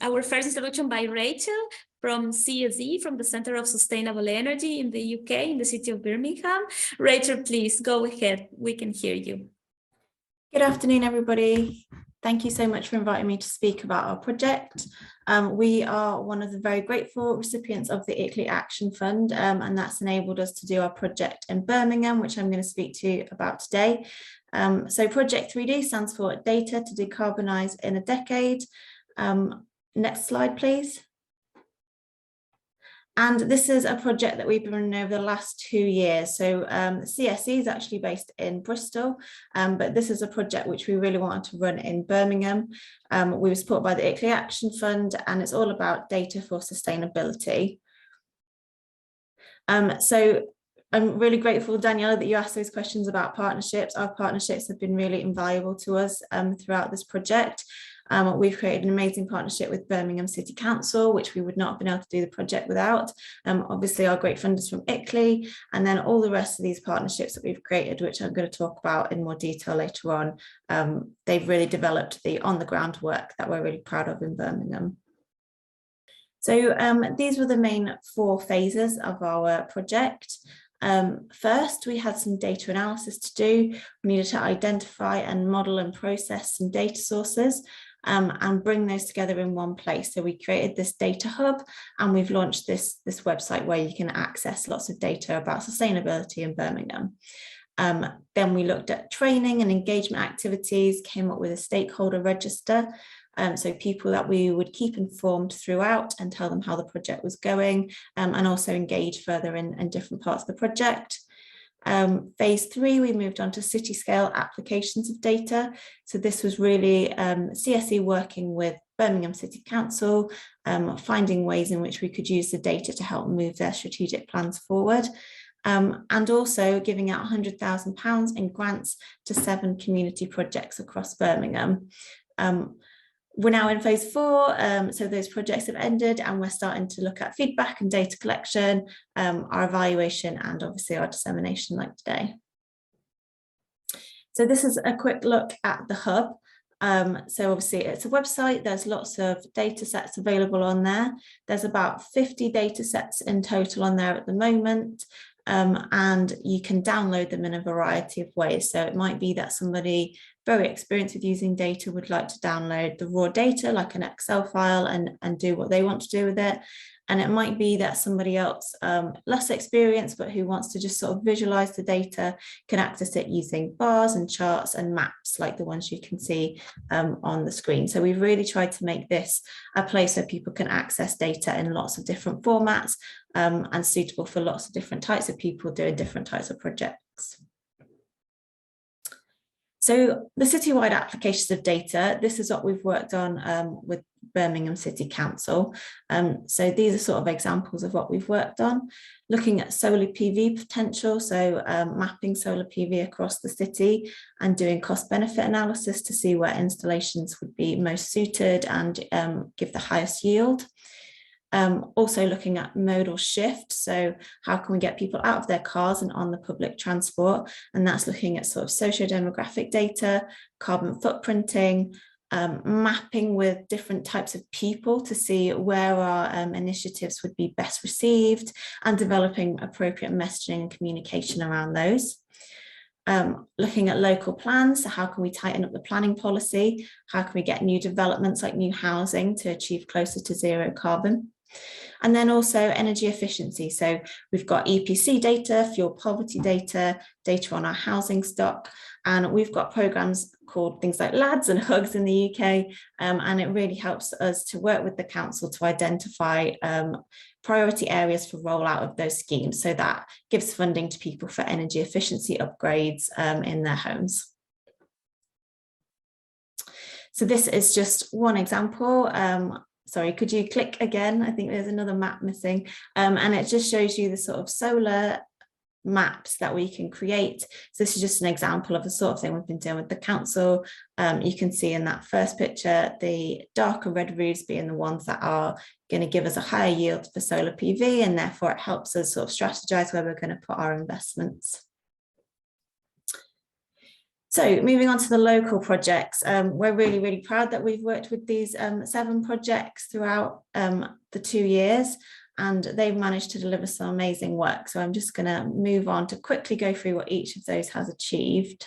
our first introduction by Rachel from CSE, from the Center of Sustainable Energy in the UK, in the city of Birmingham. Rachel, please go ahead. We can hear you.
Good afternoon, everybody. Thank you so much for inviting me to speak about our project. We are one of the very grateful recipients of the ICLEI Action Fund, and that's enabled us to do our project in Birmingham, which I'm going to speak to you about today. So Project 3D stands for Data to Decarbonise in a Decade. Next slide, please. And this is a project that we've been running over the last 2 years. So CSE is actually based in Bristol, but this is a project which we really wanted to run in Birmingham. We were supported by the ICLEI Action Fund, and it's all about data for sustainability. So I'm really grateful, Daniela, that you asked those questions about partnerships. Our partnerships have been really invaluable to us throughout this project. We've created an amazing partnership with Birmingham City Council, which we would not have been able to do the project without. Obviously, our great funders from ICLEI, and then all the rest of these partnerships that we've created, which I'm going to talk about in more detail later on. They've really developed the on-the-ground work that we're really proud of in Birmingham. So these were the main 4 phases of our project. First, we had some data analysis to do. We needed to identify and model and process some data sources and bring those together in one place. So we created this data hub, and we've launched this website where you can access lots of data about sustainability in Birmingham. Then we looked at training and engagement activities, came up with a stakeholder register. So people that we would keep informed throughout and tell them how the project was going, and also engage further in different parts of the project. Phase 3, we moved on to city scale applications of data. So this was really CSE working with Birmingham City Council, finding ways in which we could use the data to help move their strategic plans forward. And also giving out £100,000 in grants to 7 community projects across Birmingham. We're now in phase 4, so those projects have ended and we're starting to look at feedback and data collection, our evaluation and obviously our dissemination like today. So this is a quick look at the hub. So obviously it's a website, there's lots of data sets available on there. There's about 50 data sets in total on there at the moment. And you can download them in a variety of ways. So it might be that somebody very experienced with using data would like to download the raw data like an Excel file and do what they want to do with it. And it might be that somebody else less experienced, but who wants to just sort of visualize the data can access it using bars and charts and maps like the ones you can see on the screen. So we've really tried to make this a place where people can access data in lots of different formats and suitable for lots of different types of people doing different types of projects. So the citywide applications of data, this is what we've worked on with Birmingham City Council. So these are sort of examples of what we've worked on, looking at solar PV potential, so mapping solar PV across the city and doing cost benefit analysis to see where installations would be most suited and give the highest yield. Also looking at modal shift, so how can we get people out of their cars and on the public transport, and that's looking at sort of socio-demographic data, carbon footprinting, mapping with different types of people to see where our initiatives would be best received and developing appropriate messaging and communication around those. Looking at local plans, so how can we tighten up the planning policy, how can we get new developments like new housing to achieve closer to zero carbon. And then also energy efficiency. So we've got EPC data, fuel poverty data, data on our housing stock, and we've got programs called things like LADS and HUGs in the UK, and it really helps us to work with the council to identify priority areas for rollout of those schemes. So that gives funding to people for energy efficiency upgrades in their homes. So this is just one example. Sorry, could you click again? I think there's another map missing. And it just shows you the sort of solar maps that we can create. So this is just an example of the sort of thing we've been doing with the council. You can see in that first picture, the darker red roofs being the ones that are going to give us a higher yield for solar PV, and therefore it helps us sort of strategize where we're going to put our investments. So moving on to the local projects, we're really, really proud that we've worked with these 7 projects throughout the 2 years, and they've managed to deliver some amazing work. So I'm just going to move on to quickly go through what each of those has achieved.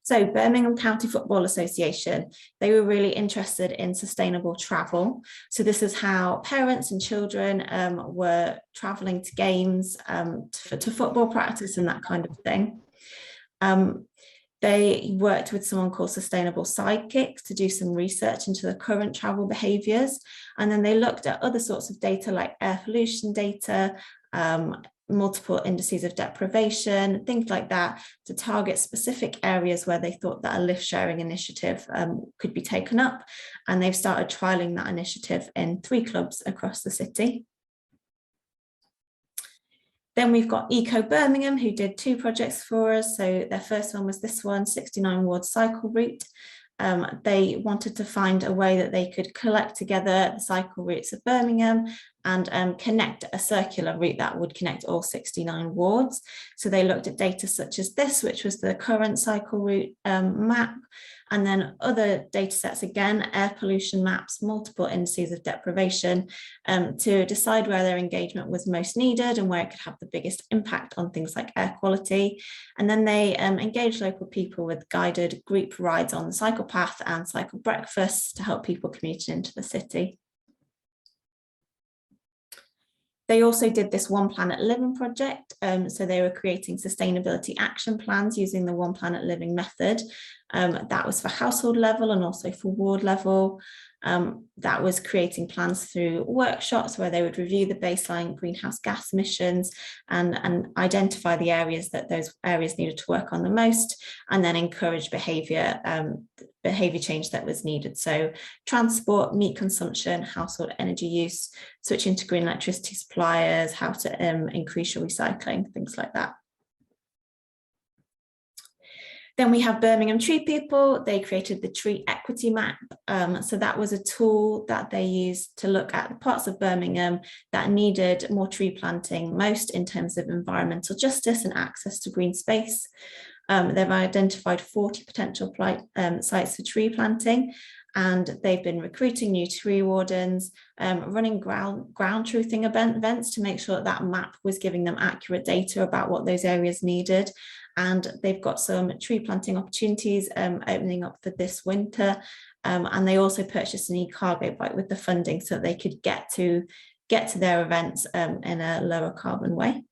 So Birmingham County Football Association, they were really interested in sustainable travel. So this is how parents and children were traveling to games, to football practice and that kind of thing. They worked with someone called Sustainable Sidekicks to do some research into the current travel behaviours, and then they looked at other sorts of data like air pollution data, multiple indices of deprivation, things like that, to target specific areas where they thought that a lift sharing initiative could be taken up, and they've started trialling that initiative in 3 clubs across the city. Then we've got Eco Birmingham, who did 2 projects for us. So their first one was this one, 69 Ward cycle route. They wanted to find a way that they could collect together the cycle routes of Birmingham and connect a circular route that would connect all 69 wards. So they looked at data such as this, which was the current cycle route map, and then other data sets, again, air pollution maps, multiple indices of deprivation, to decide where their engagement was most needed and where it could have the biggest impact on things like air quality. And then they engaged local people with guided group rides on the cycle path and cycle breakfasts to help people commute into the city. They also did this One Planet Living project. So they were creating sustainability action plans using the One Planet Living method. That was for household level and also for ward level. That was creating plans through workshops where they would review the baseline greenhouse gas emissions and identify the areas that those areas needed to work on the most, and then encourage behaviour change that was needed. So transport, meat consumption, household energy use, switching to green electricity suppliers, how to increase your recycling, things like that. Then we have Birmingham Tree People. They created the Tree Equity Map. So that was a tool that they used to look at the parts of Birmingham that needed more tree planting, most in terms of environmental justice and access to green space. They've identified 40 potential sites for tree planting, and they've been recruiting new tree wardens, running ground truthing events to make sure that that map was giving them accurate data about what those areas needed. And they've got some tree planting opportunities opening up for this winter. And they also purchased an e-cargo bike with the funding so they could get to their events in a lower carbon way.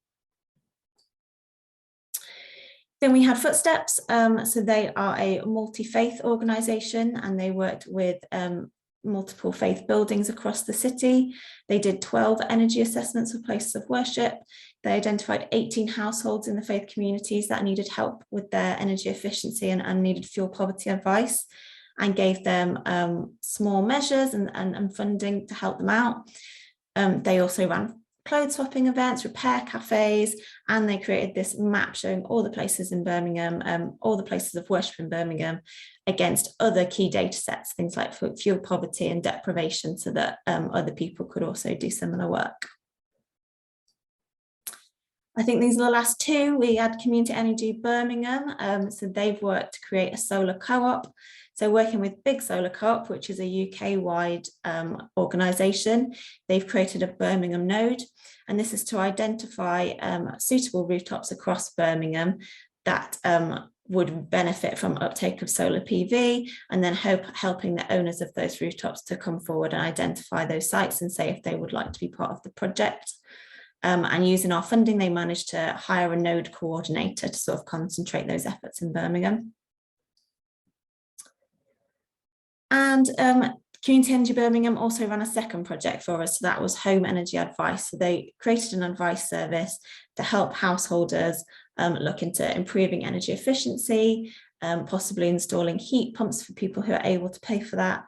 Then we had Footsteps. So they are a multi-faith organisation, and they worked with multiple faith buildings across the city. They did 12 energy assessments of places of worship. They identified 18 households in the faith communities that needed help with their energy efficiency and needed fuel poverty advice, and gave them small measures and funding to help them out. They also ran clothes swapping events, repair cafes, and they created this map showing all the places in Birmingham, all the places of worship in Birmingham, against other key data sets, things like fuel poverty and deprivation, so that other people could also do similar work. I think these are the last two. We had Community Energy Birmingham. So they've worked to create a solar co-op. So working with Big Solar Co-op, which is a UK-wide organisation, they've created a Birmingham node. And this is to identify suitable rooftops across Birmingham that would benefit from uptake of solar PV, and then helping the owners of those rooftops to come forward and identify those sites and say if they would like to be part of the project. And using our funding, they managed to hire a node coordinator to sort of concentrate those efforts in Birmingham. And Community Energy Birmingham also ran a second project for us, so that was home energy advice. So they created an advice service to help householders look into improving energy efficiency, possibly installing heat pumps for people who are able to pay for that,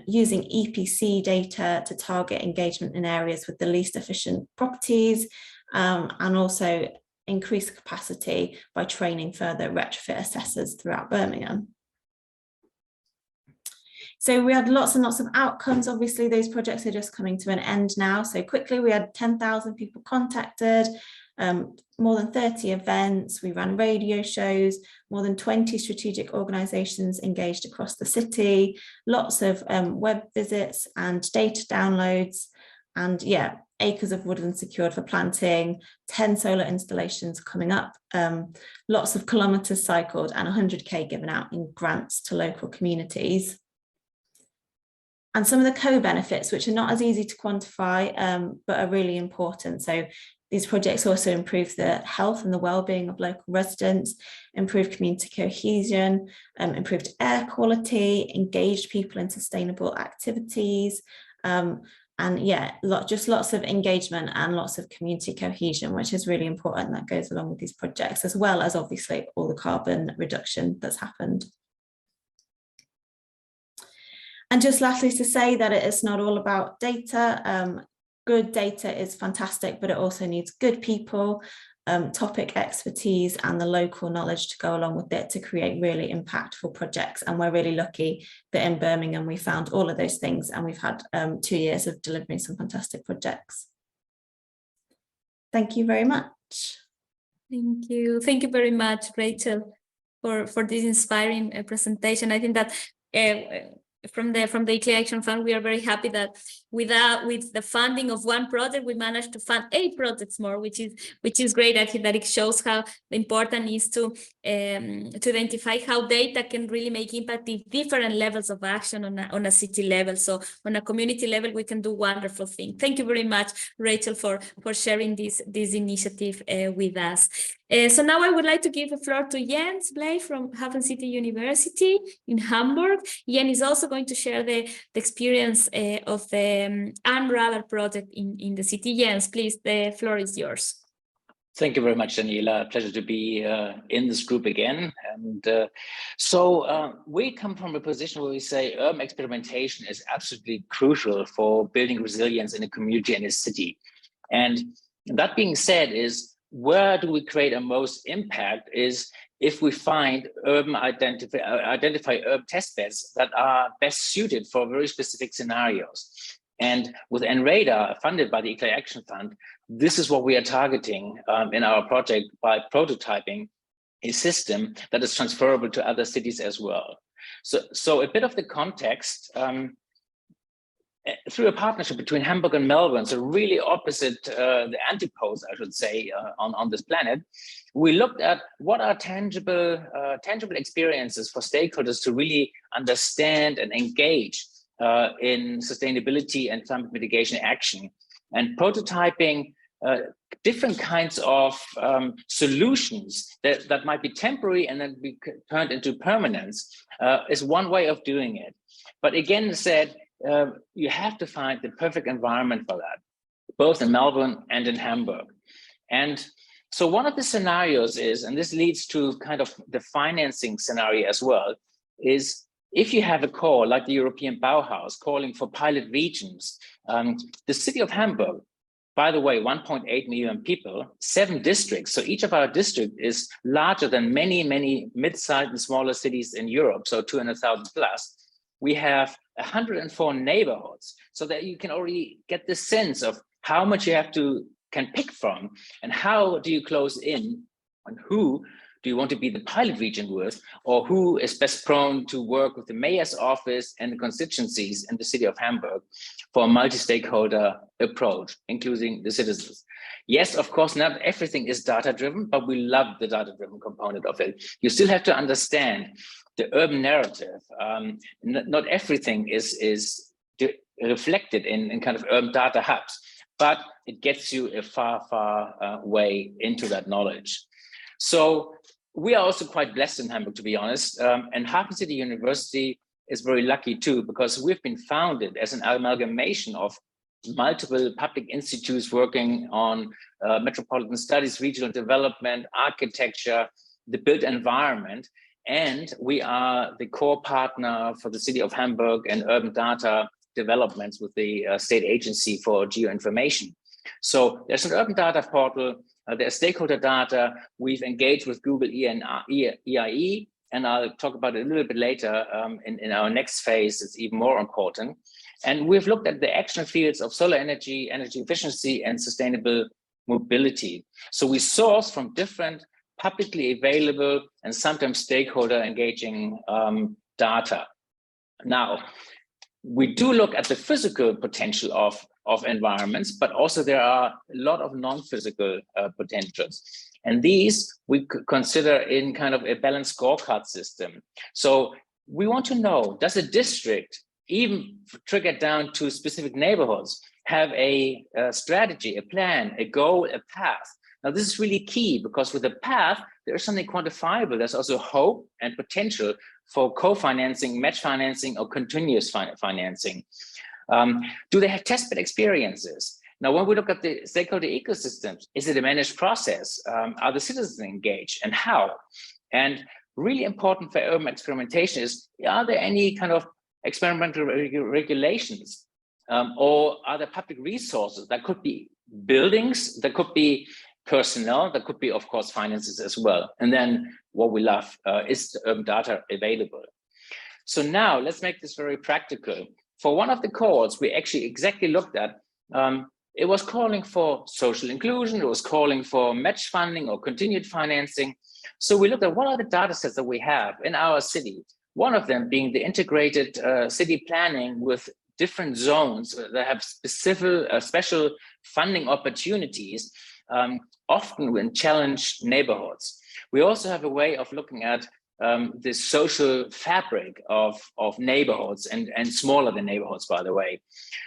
using EPC data to target engagement in areas with the least efficient properties, and also increase capacity by training further retrofit assessors throughout Birmingham. So we had lots and lots of outcomes. Obviously, those projects are just coming to an end now. So quickly, we had 10,000 people contacted, more than 30 events. We ran radio shows, more than 20 strategic organisations engaged across the city, lots of web visits and data downloads, and yeah, acres of woodland secured for planting, 10 solar installations coming up, lots of kilometres cycled, and 100k given out in grants to local communities. And some of the co-benefits, which are not as easy to quantify, but are really important. So these projects also improve the health and the well-being of local residents, improve community cohesion, improved air quality, engaged people in sustainable activities, and yeah, just lots of engagement and lots of community cohesion, which is really important. That goes along with these projects, as well as obviously all the carbon reduction that's happened. And just lastly, to say that it's not all about data. Good data is fantastic, but it also needs good people, topic expertise, and the local knowledge to go along with it to create really impactful projects. And we're really lucky that in Birmingham we found all of those things, and we've had 2 years of delivering some fantastic projects. Thank you very much.
Thank you. Thank you very much, Rachel, for this inspiring presentation. I think that from the ICLEI Action Fund, we are very happy that with the funding of one project, we managed to fund 8 projects more, which is great. I think that it shows how important it is to identify how data can really make impact in different levels of action on a city level. So on a community level, we can do wonderful things. Thank you very much, Rachel, for sharing this initiative with us. So now I would like to give the floor to Jens Bley from Hafen City University in Hamburg. Jens is also going to share the experience of the Unravel project in the city. Jens, please, the floor is yours.
Thank you very much, Daniela. Pleasure to be in this group again. And we come from a position where we say urban experimentation is absolutely crucial for building resilience in a community and a city. And that being said, where do we create a most impact is if we find identify urban test beds that are best suited for very specific scenarios. And with NRADAR, funded by the ICLEI Action Fund, this is what we are targeting in our project by prototyping a system that is transferable to other cities as well. So a bit of the context, through a partnership between Hamburg and Melbourne, so really opposite the antipodes, I should say, on this planet, we looked at what are tangible experiences for stakeholders to really understand and engage in sustainability and climate mitigation action, and prototyping different kinds of solutions that might be temporary and then be turned into permanence is one way of doing it. But again, said, you have to find the perfect environment for that, both in Melbourne and in Hamburg. And so one of the scenarios is, and this leads to kind of the financing scenario as well, is if you have a call like the European Bauhaus calling for pilot regions, the city of Hamburg, by the way, 1.8 million people, 7 districts. So each of our districts is larger than many, many mid-sized and smaller cities in Europe, so 200,000 plus. We have 104 neighborhoods, so that you can already get the sense of how much you can pick from, and how do you close in, and who do you want to be the pilot region with, or who is best prone to work with the mayor's office and the constituencies in the city of Hamburg for a multi-stakeholder approach, including the citizens. Yes, of course, not everything is data-driven, but we love the data-driven component of it. You still have to understand the urban narrative. Not everything is reflected in kind of urban data hubs, but it gets you a far way into that knowledge. So we are also quite blessed in Hamburg, to be honest, and Hafen City University is very lucky too, because we've been founded as an amalgamation of multiple public institutes working on metropolitan studies, regional development, architecture, the built environment. And we are the core partner for the city of Hamburg and urban data developments with the state agency for geoinformation. So there's an urban data portal, there's stakeholder data. We've engaged with Google EIE, and I'll talk about it a little bit later in our next phase. It's even more important. And we've looked at the action fields of solar energy, energy efficiency, and sustainable mobility. So we source from different publicly available and sometimes stakeholder engaging data. Now, we do look at the physical potential of environments, but also there are a lot of non-physical potentials. And these we consider in kind of a balanced scorecard system. So we want to know, does a district, even triggered down to specific neighborhoods, have a strategy, a plan, a goal, a path? Now, this is really key, because with a path, there's something quantifiable. There's also hope and potential for co-financing, match financing, or continuous financing. Do they have testbed experiences? Now, when we look at the stakeholder ecosystems, is it a managed process? Are the citizens engaged, and how? And really important for urban experimentation is, are there any kind of experimental regulations, or are there public resources? That could be buildings, that could be personnel, that could be, of course, finances as well. And then what we love is the urban data available. So now let's make this very practical. For one of the cohorts, we actually exactly looked at, it was calling for social inclusion, it was calling for match funding or continued financing. So we looked at what are the data sets that we have in our city. One of them being the integrated city planning with different zones that have special funding opportunities, often in challenged neighborhoods. We also have a way of looking at the social fabric of neighborhoods and smaller than neighborhoods, by the way.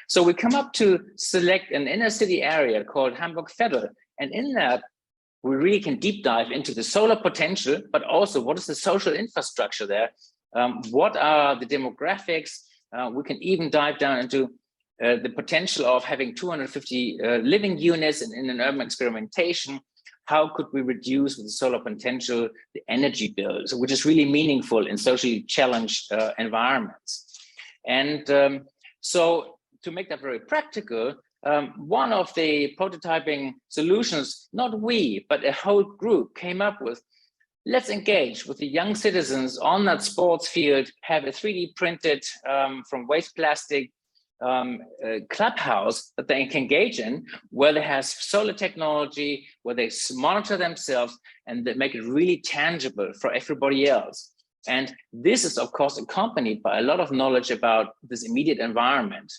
So we come up to select an inner city area called Hamburg Vettel. And in that, we really can deep dive into the solar potential, but also what is the social infrastructure there? What are the demographics? We can even dive down into the potential of having 250 living units in an urban experimentation. How could we reduce with the solar potential the energy bills, which is really meaningful in socially challenged environments? And so to make that very practical, one of the prototyping solutions, not we, but a whole group came up with, let's engage with the young citizens on that sports field, have a 3D printed from waste plastic clubhouse that they can engage in, where they have solar technology, where they monitor themselves, and they make it really tangible for everybody else. And this is, of course, accompanied by a lot of knowledge about this immediate environment,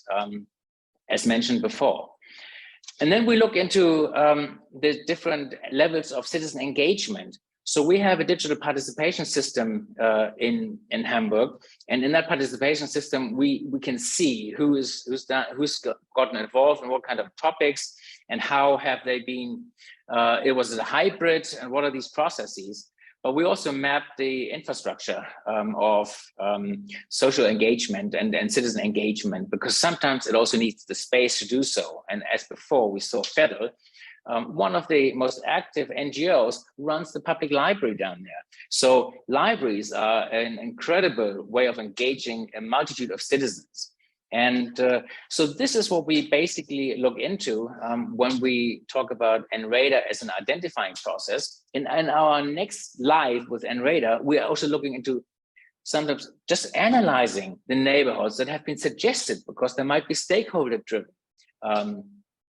as mentioned before. And then we look into the different levels of citizen engagement. So we have a digital participation system in Hamburg, and in that participation system, we can see who's gotten involved in what kind of topics and how have they been. It was a hybrid, and what are these processes? But we also map the infrastructure of social engagement and citizen engagement, because sometimes it also needs the space to do so. And as before, we saw Federal. One of the most active NGOs runs the public library down there. So libraries are an incredible way of engaging a multitude of citizens. And so this is what we basically look into when we talk about NRADAR as an identifying process. In our next live with NRADAR, we are also looking into sometimes just analyzing the neighborhoods that have been suggested, because there might be stakeholder-driven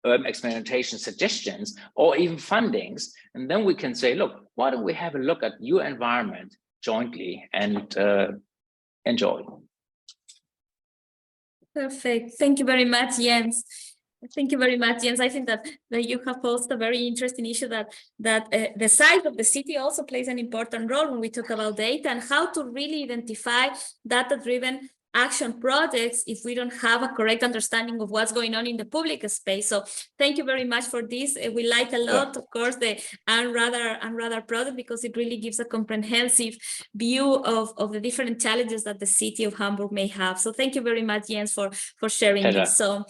urban experimentation suggestions or even fundings. And then we can say, look, why don't we have a look at your environment jointly and enjoy.
Perfect. Thank you very much, Jens. Thank you very much, Jens. I think that you have posed a very interesting issue that the size of the city also plays an important role when we talk about data and how to really identify data-driven action projects if we don't have a correct understanding of what's going on in the public space. So thank you very much for this. We like a lot, of course, the UNRADAR product, because it really gives a comprehensive view of the different challenges that the city of Hamburg may have. So thank you very much, Jens, for sharing this. So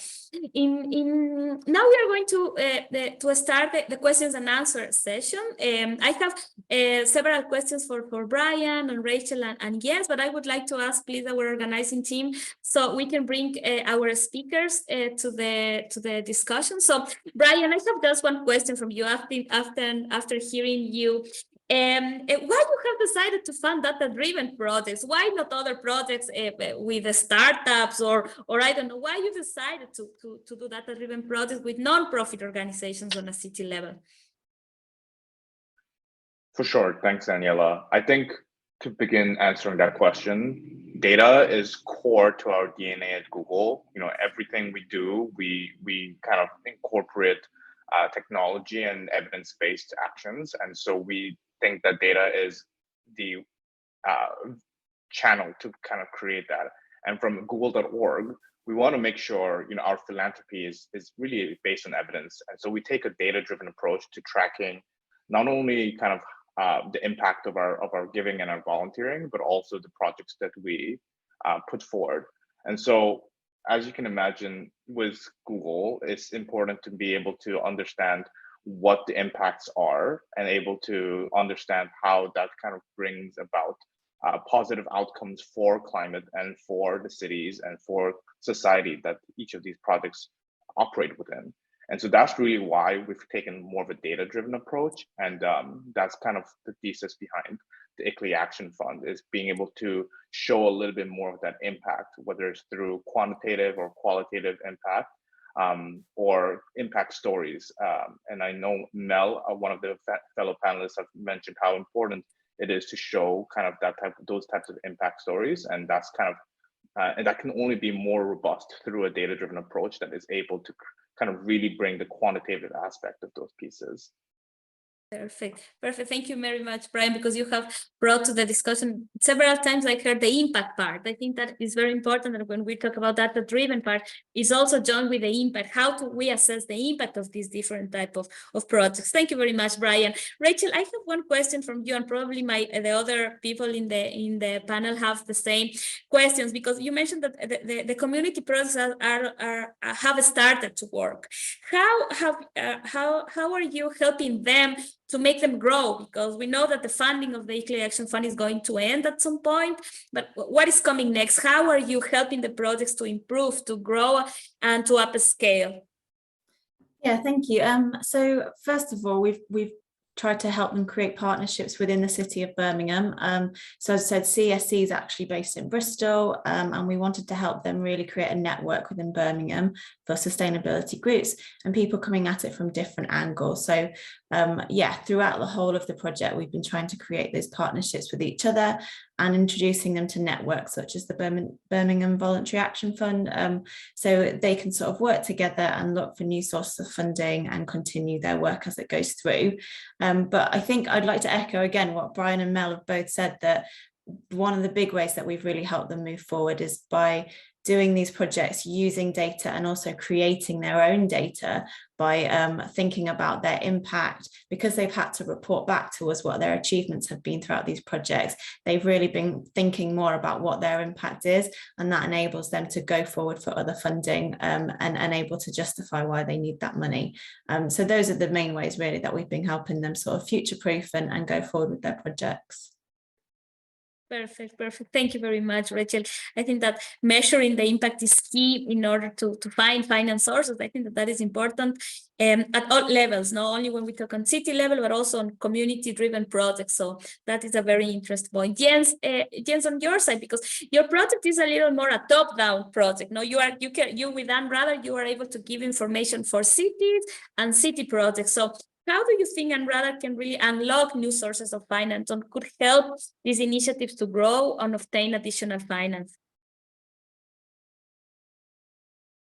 now we are going to start the questions and answers session. I have several questions for Brian and Rachel and Jens, but I would like to ask, please, our organizing team, so we can bring our speakers to the discussion. So Brian, I have just one question from you after hearing you. Why you have decided to fund data-driven projects? Why not other projects with the startups or I don't know, why you decided to do data-driven projects with non-profit organizations on a city level?
For sure, thanks, Daniela. I think to begin answering that question, data is core to our DNA at Google. You know, everything we do, we kind of incorporate technology and evidence-based actions, and so we think that data is the channel to kind of create that. And from google.org, we want to make sure, you know, our philanthropy is really based on evidence. And so we take a data-driven approach to tracking not only kind of the impact of our giving and our volunteering, but also the projects that we put forward. And so, as you can imagine, with Google, it's important to be able to understand what the impacts are and able to understand how that kind of brings about positive outcomes for climate and for the cities and for society that each of these projects operate within. And so that's really why we've taken more of a data-driven approach. And that's kind of the thesis behind the ICLEI Action Fund, is being able to show a little bit more of that impact, whether it's through quantitative or qualitative impact, or impact stories. And I know Mel, one of the fellow panelists, have mentioned how important it is to show kind of those types of impact stories. And that's kind of, and that can only be more robust through a data-driven approach that is able to kind of really bring the quantitative aspect of those pieces.
Perfect. Thank you very much, Brian, because you have brought to the discussion several times. I heard the impact part. I think that is very important. And when we talk about data-driven part, is also joined with the impact. How do we assess the impact of these different type of projects? Thank you very much, Brian. Rachel, I have one question from you, and probably the other people in the panel have the same questions, because you mentioned that the community projects have started to work. How are you helping them to make them grow? Because we know that the funding of the ICLEI Action Fund is going to end at some point, but what is coming next? How are you helping the projects to improve, to grow, and to upscale?
Yeah, thank you. So first of all, we've tried to help them create partnerships within the city of Birmingham. So as I said, CSC is actually based in Bristol, and we wanted to help them really create a network within Birmingham for sustainability groups and people coming at it from different angles. So yeah, throughout the whole of the project, we've been trying to create those partnerships with each other and introducing them to networks such as the Birmingham Voluntary Action Fund, so they can sort of work together and look for new sources of funding and continue their work as it goes through. But I think I'd like to echo again what Brian and Mel have both said, that one of the big ways that we've really helped them move forward is by doing these projects using data and also creating their own data by thinking about their impact, because they've had to report back to us what their achievements have been throughout these projects. They've really been thinking more about what their impact is, and that enables them to go forward for other funding and able to justify why they need that money. So those are the main ways really that we've been helping them sort of future-proof and go forward with their projects.
Perfect, perfect. Thank you very much, Rachel. I think that measuring the impact is key in order to find finance sources. I think that that is important at all levels, not only when we talk on city level, but also on community-driven projects. So that is a very interesting point. Jens, on your side, because your project is a little more a top-down project. No, you with Unrather, you are able to give information for cities and city projects. So how do you think Unrather can really unlock new sources of finance and could help these initiatives to grow and obtain additional finance?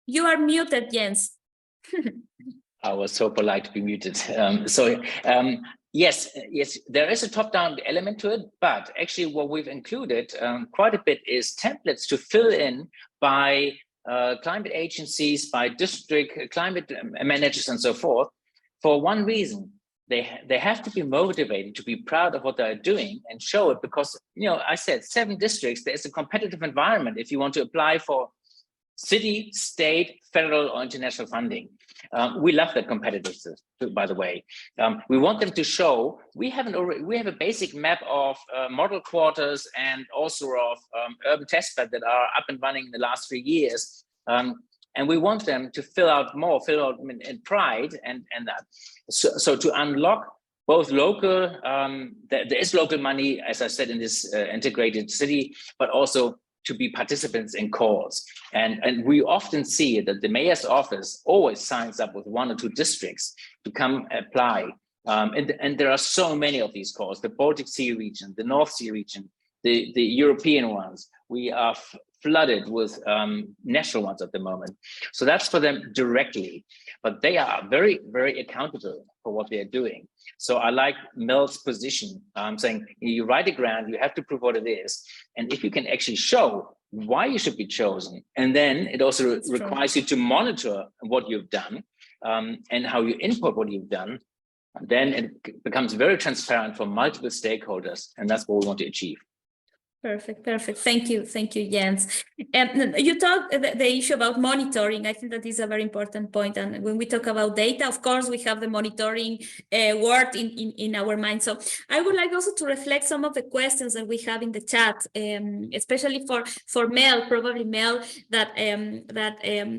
You are muted, Jens.
I was so polite to be muted. Yes, there is a top-down element to it, but actually what we've included quite a bit is templates to fill in by climate agencies, by district climate managers and so forth. For one reason, they have to be motivated to be proud of what they're doing and show it, because, you know, I said 7 districts, there's a competitive environment if you want to apply for city, state, federal or international funding. We love that competitiveness, by the way. We want them to show we have a basic map of model quarters and also of urban test beds that are up and running in the last 3 years. And we want them to fill out in pride and that. So to unlock both local, there is local money, as I said, in this integrated city, but also to be participants in calls. And we often see that the mayor's office always signs up with 1 or 2 districts to come apply. And there are so many of these calls, the Baltic Sea region, the North Sea region, the European ones. We are flooded with national ones at the moment. So that's for them directly, but they are very, very accountable for what they're doing. So I like Mel's position, saying you write a grant, you have to prove what it is. And if you can actually show why you should be chosen, and then it also requires you to monitor what you've done and how you input what you've done, then it becomes very transparent for multiple stakeholders. And that's what we want to achieve.
Perfect, perfect. Thank you, Jens. You talked the issue about monitoring. I think that is a very important point. And when we talk about data, of course, we have the monitoring word in our mind. So I would like also to reflect some of the questions that we have in the chat, especially for Mel, probably Mel, that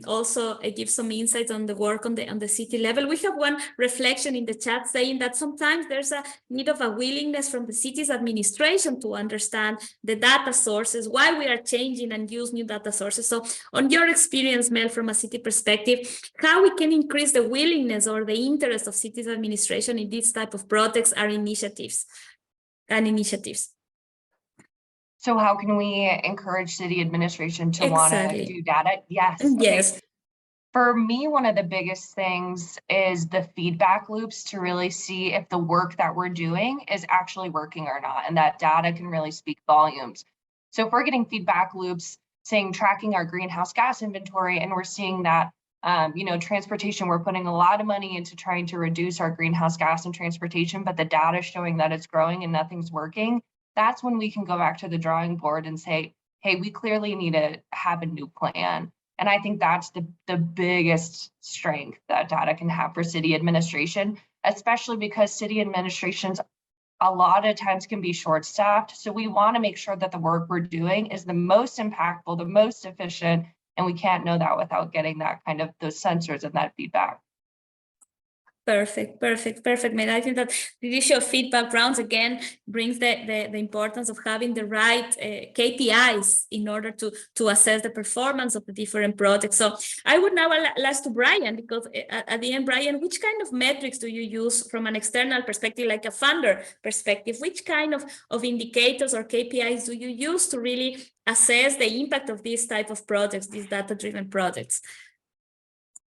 also gives some insights on the work on the city level. We have one reflection in the chat saying that sometimes there's a need of a willingness from the city's administration to understand the data sources, why we are changing and use new data sources. So on your experience, Mel, from a city perspective, how we can increase the willingness or the interest of cities administration in these type of projects or initiatives?
So how can we encourage city administration to want to do data? Yes.
Yes.
Okay. For me, one of the biggest things is the feedback loops to really see if the work that we're doing is actually working or not, and that data can really speak volumes. So if we're getting feedback loops saying tracking our greenhouse gas inventory, and we're seeing that, transportation, we're putting a lot of money into trying to reduce our greenhouse gas and transportation, but the data is showing that it's growing and nothing's working, that's when we can go back to the drawing board and say, hey, we clearly need to have a new plan. And I think that's the biggest strength that data can have for city administration, especially because city administrations a lot of times can be short-staffed. So we want to make sure that the work we're doing is the most impactful, the most efficient, and we can't know that without getting that kind of those sensors and that feedback.
Perfect. Man, I think that the issue of feedback rounds again brings the importance of having the right KPIs in order to assess the performance of the different projects. So I would now ask to Brian, because at the end, Brian, which kind of metrics do you use from an external perspective, like a funder perspective? Which kind of indicators or KPIs do you use to really assess the impact of these type of projects, these data-driven projects?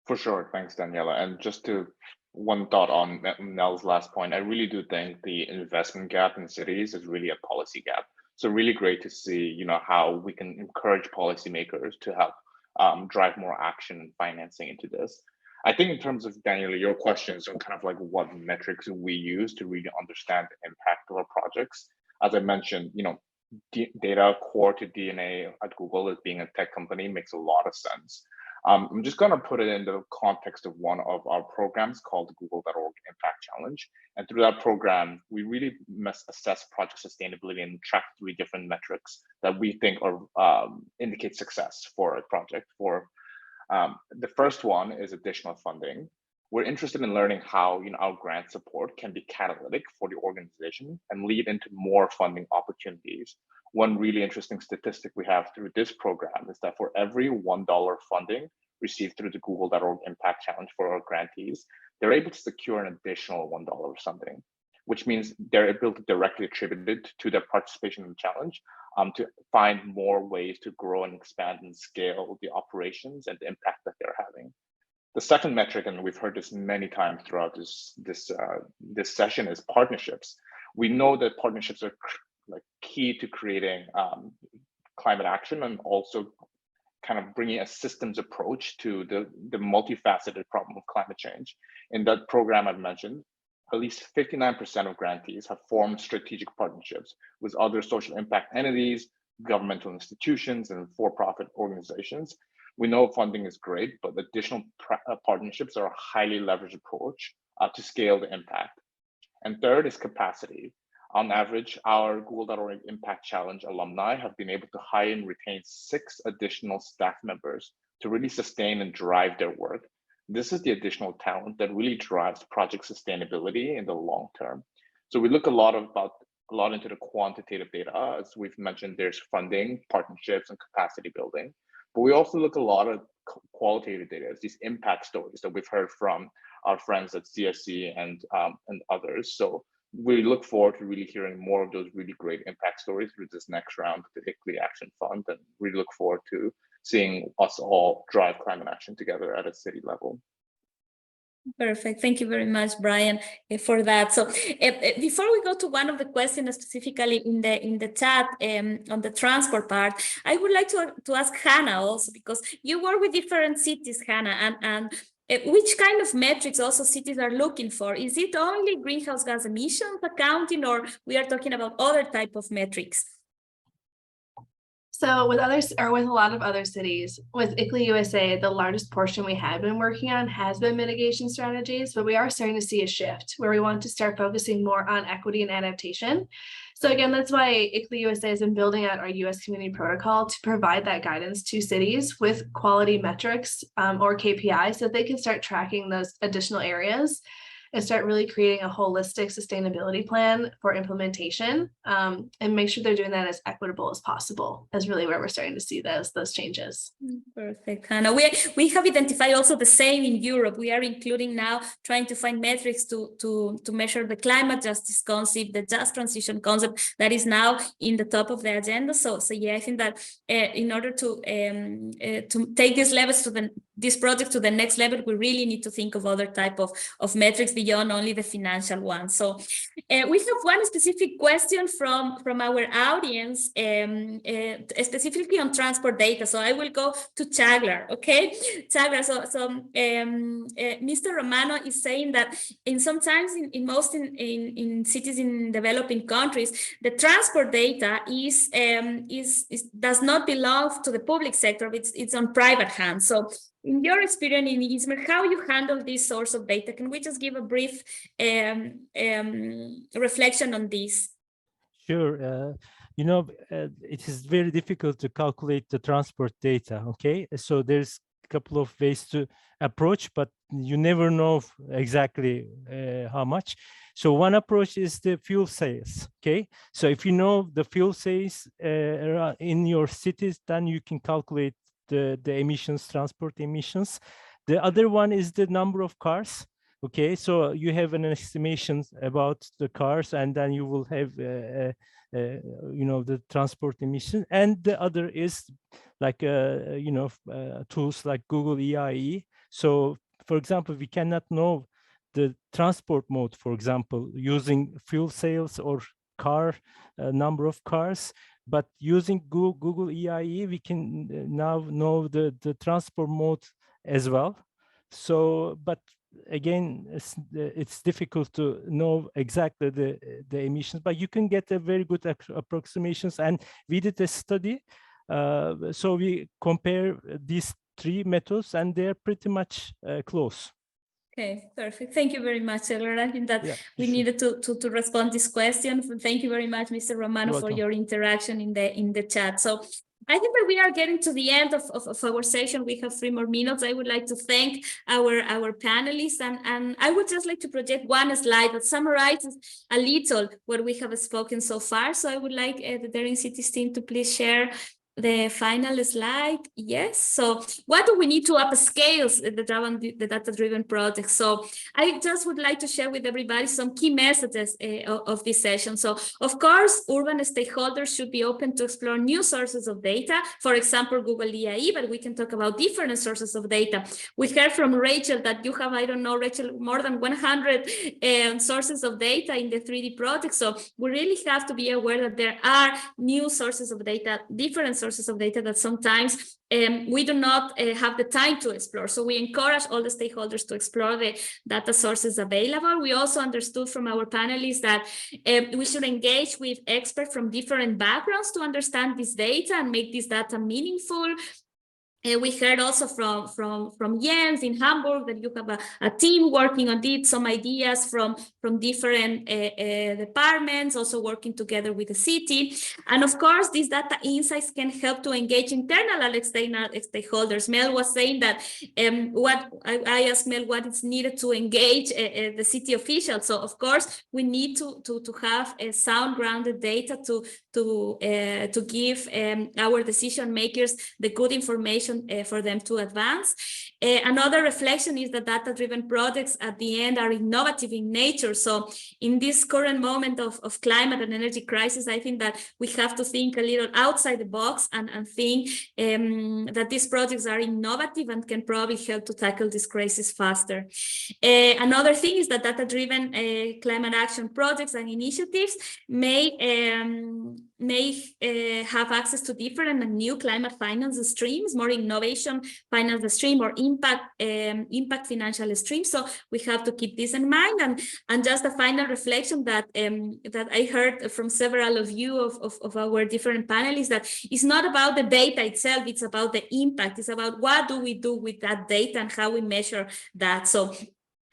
For sure. Thanks, Daniela. And just to one thought on Nell's last point, I really do think the investment gap in cities is really a policy gap. So really great to see, how we can encourage policymakers to help drive more action and financing into this. I think in terms of, Daniela, your questions on kind of like what metrics we use to really understand the impact of our projects. As I mentioned, data core to DNA at Google as being a tech company makes a lot of sense. I'm just going to put it in the context of one of our programs called the Google.org Impact Challenge. And through that program, we really must assess project sustainability and track 3 different metrics that we think are indicate success for a project. The first one is additional funding. We're interested in learning how our grant support can be catalytic for the organization and lead into more funding opportunities. One really interesting statistic we have through this program is that for every $1 funding received through the Google.org Impact Challenge for our grantees, they're able to secure an additional $1 or something, which means they're able to directly attribute it to their participation in the challenge to find more ways to grow and expand and scale the operations and the impact that they're having. The second metric, and we've heard this many times throughout this session, is partnerships. We know that partnerships are key to creating climate action and also kind of bringing a systems approach to the multifaceted problem of climate change. In that program I've mentioned, at least 59% of grantees have formed strategic partnerships with other social impact entities, governmental institutions, and for-profit organizations. We know funding is great, but additional partnerships are a highly leveraged approach to scale the impact. And third is capacity. On average, our Google.org Impact Challenge alumni have been able to hire and retain 6 additional staff members to really sustain and drive their work. This is the additional talent that really drives project sustainability in the long term. So we look a lot into the quantitative data. As we've mentioned, there's funding, partnerships, and capacity building. But we also look a lot at qualitative data, these impact stories that we've heard from our friends at CSC and others. So we look forward to really hearing more of those really great impact stories through this next round of the ICLEI Action Fund, and we look forward to seeing us all drive climate action together at a city level.
Perfect. Thank you very much, Brian, for that. So before we go to one of the questions specifically in the chat on the transport part, I would like to ask Hannah also, because you work with different cities, Hannah, and which kind of metrics also cities are looking for? Is it only greenhouse gas emissions accounting, or we are talking about other type of metrics?
So with a lot of other cities, with ICLEI USA, the largest portion we have been working on has been mitigation strategies, but we are starting to see a shift where we want to start focusing more on equity and adaptation. So again, that's why ICLEI USA has been building out our US community protocol to provide that guidance to cities with quality metrics or KPIs so that they can start tracking those additional areas and start really creating a holistic sustainability plan for implementation and make sure they're doing that as equitable as possible. Is really where we're starting to see those changes.
Perfect, Hannah. We have identified also the same in Europe. We are including now trying to find metrics to measure the climate justice concept, the just transition concept that is now in the top of the agenda. So yeah, I think that in order to take this project to the next level, we really need to think of other type of metrics beyond only the financial one. So we have one specific question from our audience, specifically on transport data. So I will go to Chaglar, okay? Chaglar, so Mr. Romano is saying that sometimes in most cities in developing countries, the transport data does not belong to the public sector, it's on private hands. So in your experience in Izmir, how you handle this source of data? Can we just give a brief reflection on this?
Sure. It is very difficult to calculate the transport data, okay? So there's couple of ways to approach, but you never know exactly how much. So one approach is the fuel sales. Okay, so if you know the fuel sales in your cities, then you can calculate the emissions, transport emissions. The other one is the number of cars. Okay, so you have an estimation about the cars, and then you will have you know, the transport emission. And the other is like you know, tools like Google EIE. So for example, we cannot know the transport mode, for example, using fuel sales or car number of cars, but using Google EIE, we can now know the transport mode as well. So, but again, it's difficult to know exactly the emissions, but you can get a very good approximations. And we did a study, so we compare these three methods, and they're pretty much close.
Okay, perfect. Thank you very much, Elora. I think that we
sure.
needed to respond this question. Thank you very much, Mr. Romano, for your interaction in the chat. So I think that we are getting to the end of our session. We have 3 more minutes. I would like to thank our panelists, and I would just like to project one slide that summarizes a little what we have spoken so far. So I would like the Daring Cities team to please share the final slide. Yes. So what do we need to upscale the data-driven project? So I just would like to share with everybody some key messages of this session. So of course, urban stakeholders should be open to explore new sources of data. For example, Google EIE, but we can talk about different sources of data. We heard from Rachel that you have, I don't know, Rachel, more than 100 sources of data in the 3D project. So we really have to be aware that there are new sources of data, different sources of data that sometimes we do not have the time to explore. So we encourage all the stakeholders to explore the data sources available. We also understood from our panelists that we should engage with experts from different backgrounds to understand this data and make this data meaningful. We heard also from Jens in Hamburg that you have a team working on it, some ideas from different departments, also working together with the city. And of course, these data insights can help to engage internal and external stakeholders. Mel was saying that I asked Mel what is needed to engage the city officials. So of course, we need to have a sound grounded data to give our decision makers the good information for them to advance. Another reflection is that data-driven projects at the end are innovative in nature. So in this current moment of climate and energy crisis, I think that we have to think a little outside the box and think that these projects are innovative and can probably help to tackle this crisis faster. Another thing is that data-driven climate action projects and initiatives may have access to different and new climate finance streams, more innovation finance stream or impact financial stream. So we have to keep this in mind. And just a final reflection that that I heard from several of you of our different panelists, that it's not about the data itself, it's about the impact. It's about what do we do with that data and how we measure that. So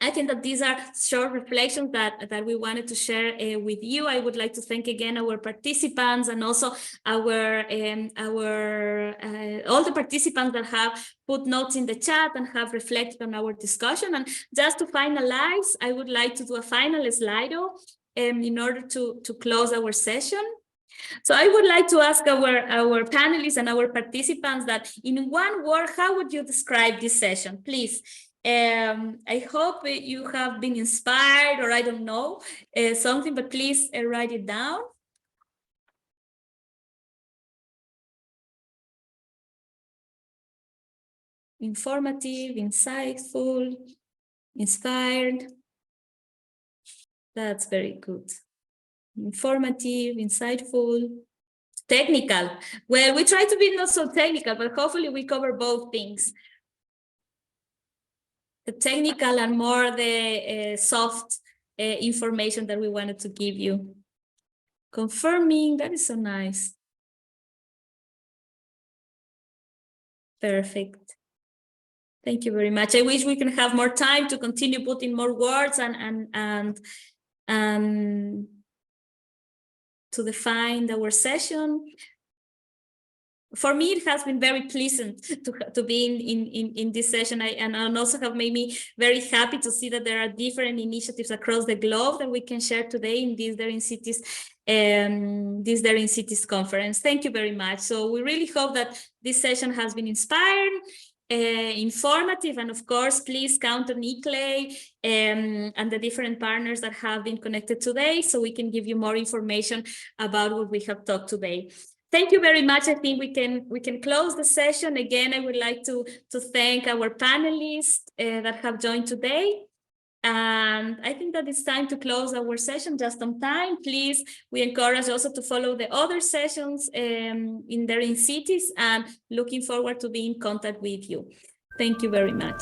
I think that these are short reflections that we wanted to share with you. I would like to thank again our participants and also all the participants that have put notes in the chat and have reflected on our discussion. And just to finalize, I would like to do a final Slido in order to close our session. So I would like to ask our panelists and our participants that in one word, how would you describe this session, please? I hope you have been inspired, or I don't know, something, but please write it down. Informative, insightful, inspired. That's very good. Informative, insightful, technical. Well, we try to be not so technical, but hopefully we cover both things. The technical and more the soft information that we wanted to give you. Confirming, that is so nice. Perfect. Thank you very much. I wish we can have more time to continue putting more words and to define our session. for me, it has been very pleasant to be in this session, and also have made me very happy to see that there are different initiatives across the globe that we can share today in this Daring Cities conference. Thank you very much. So we really hope that this session has been inspiring, informative, and of course, please count on ICLEI and the different partners that have been connected today, so we can give you more information about what we have talked today. Thank you very much. I think we can close the session. Again, I would like to thank our panelists that have joined today. And I think that it's time to close our session just on time. Please, we encourage also to follow the other sessions in Daring Cities, and looking forward to being in contact with you. Thank you very much.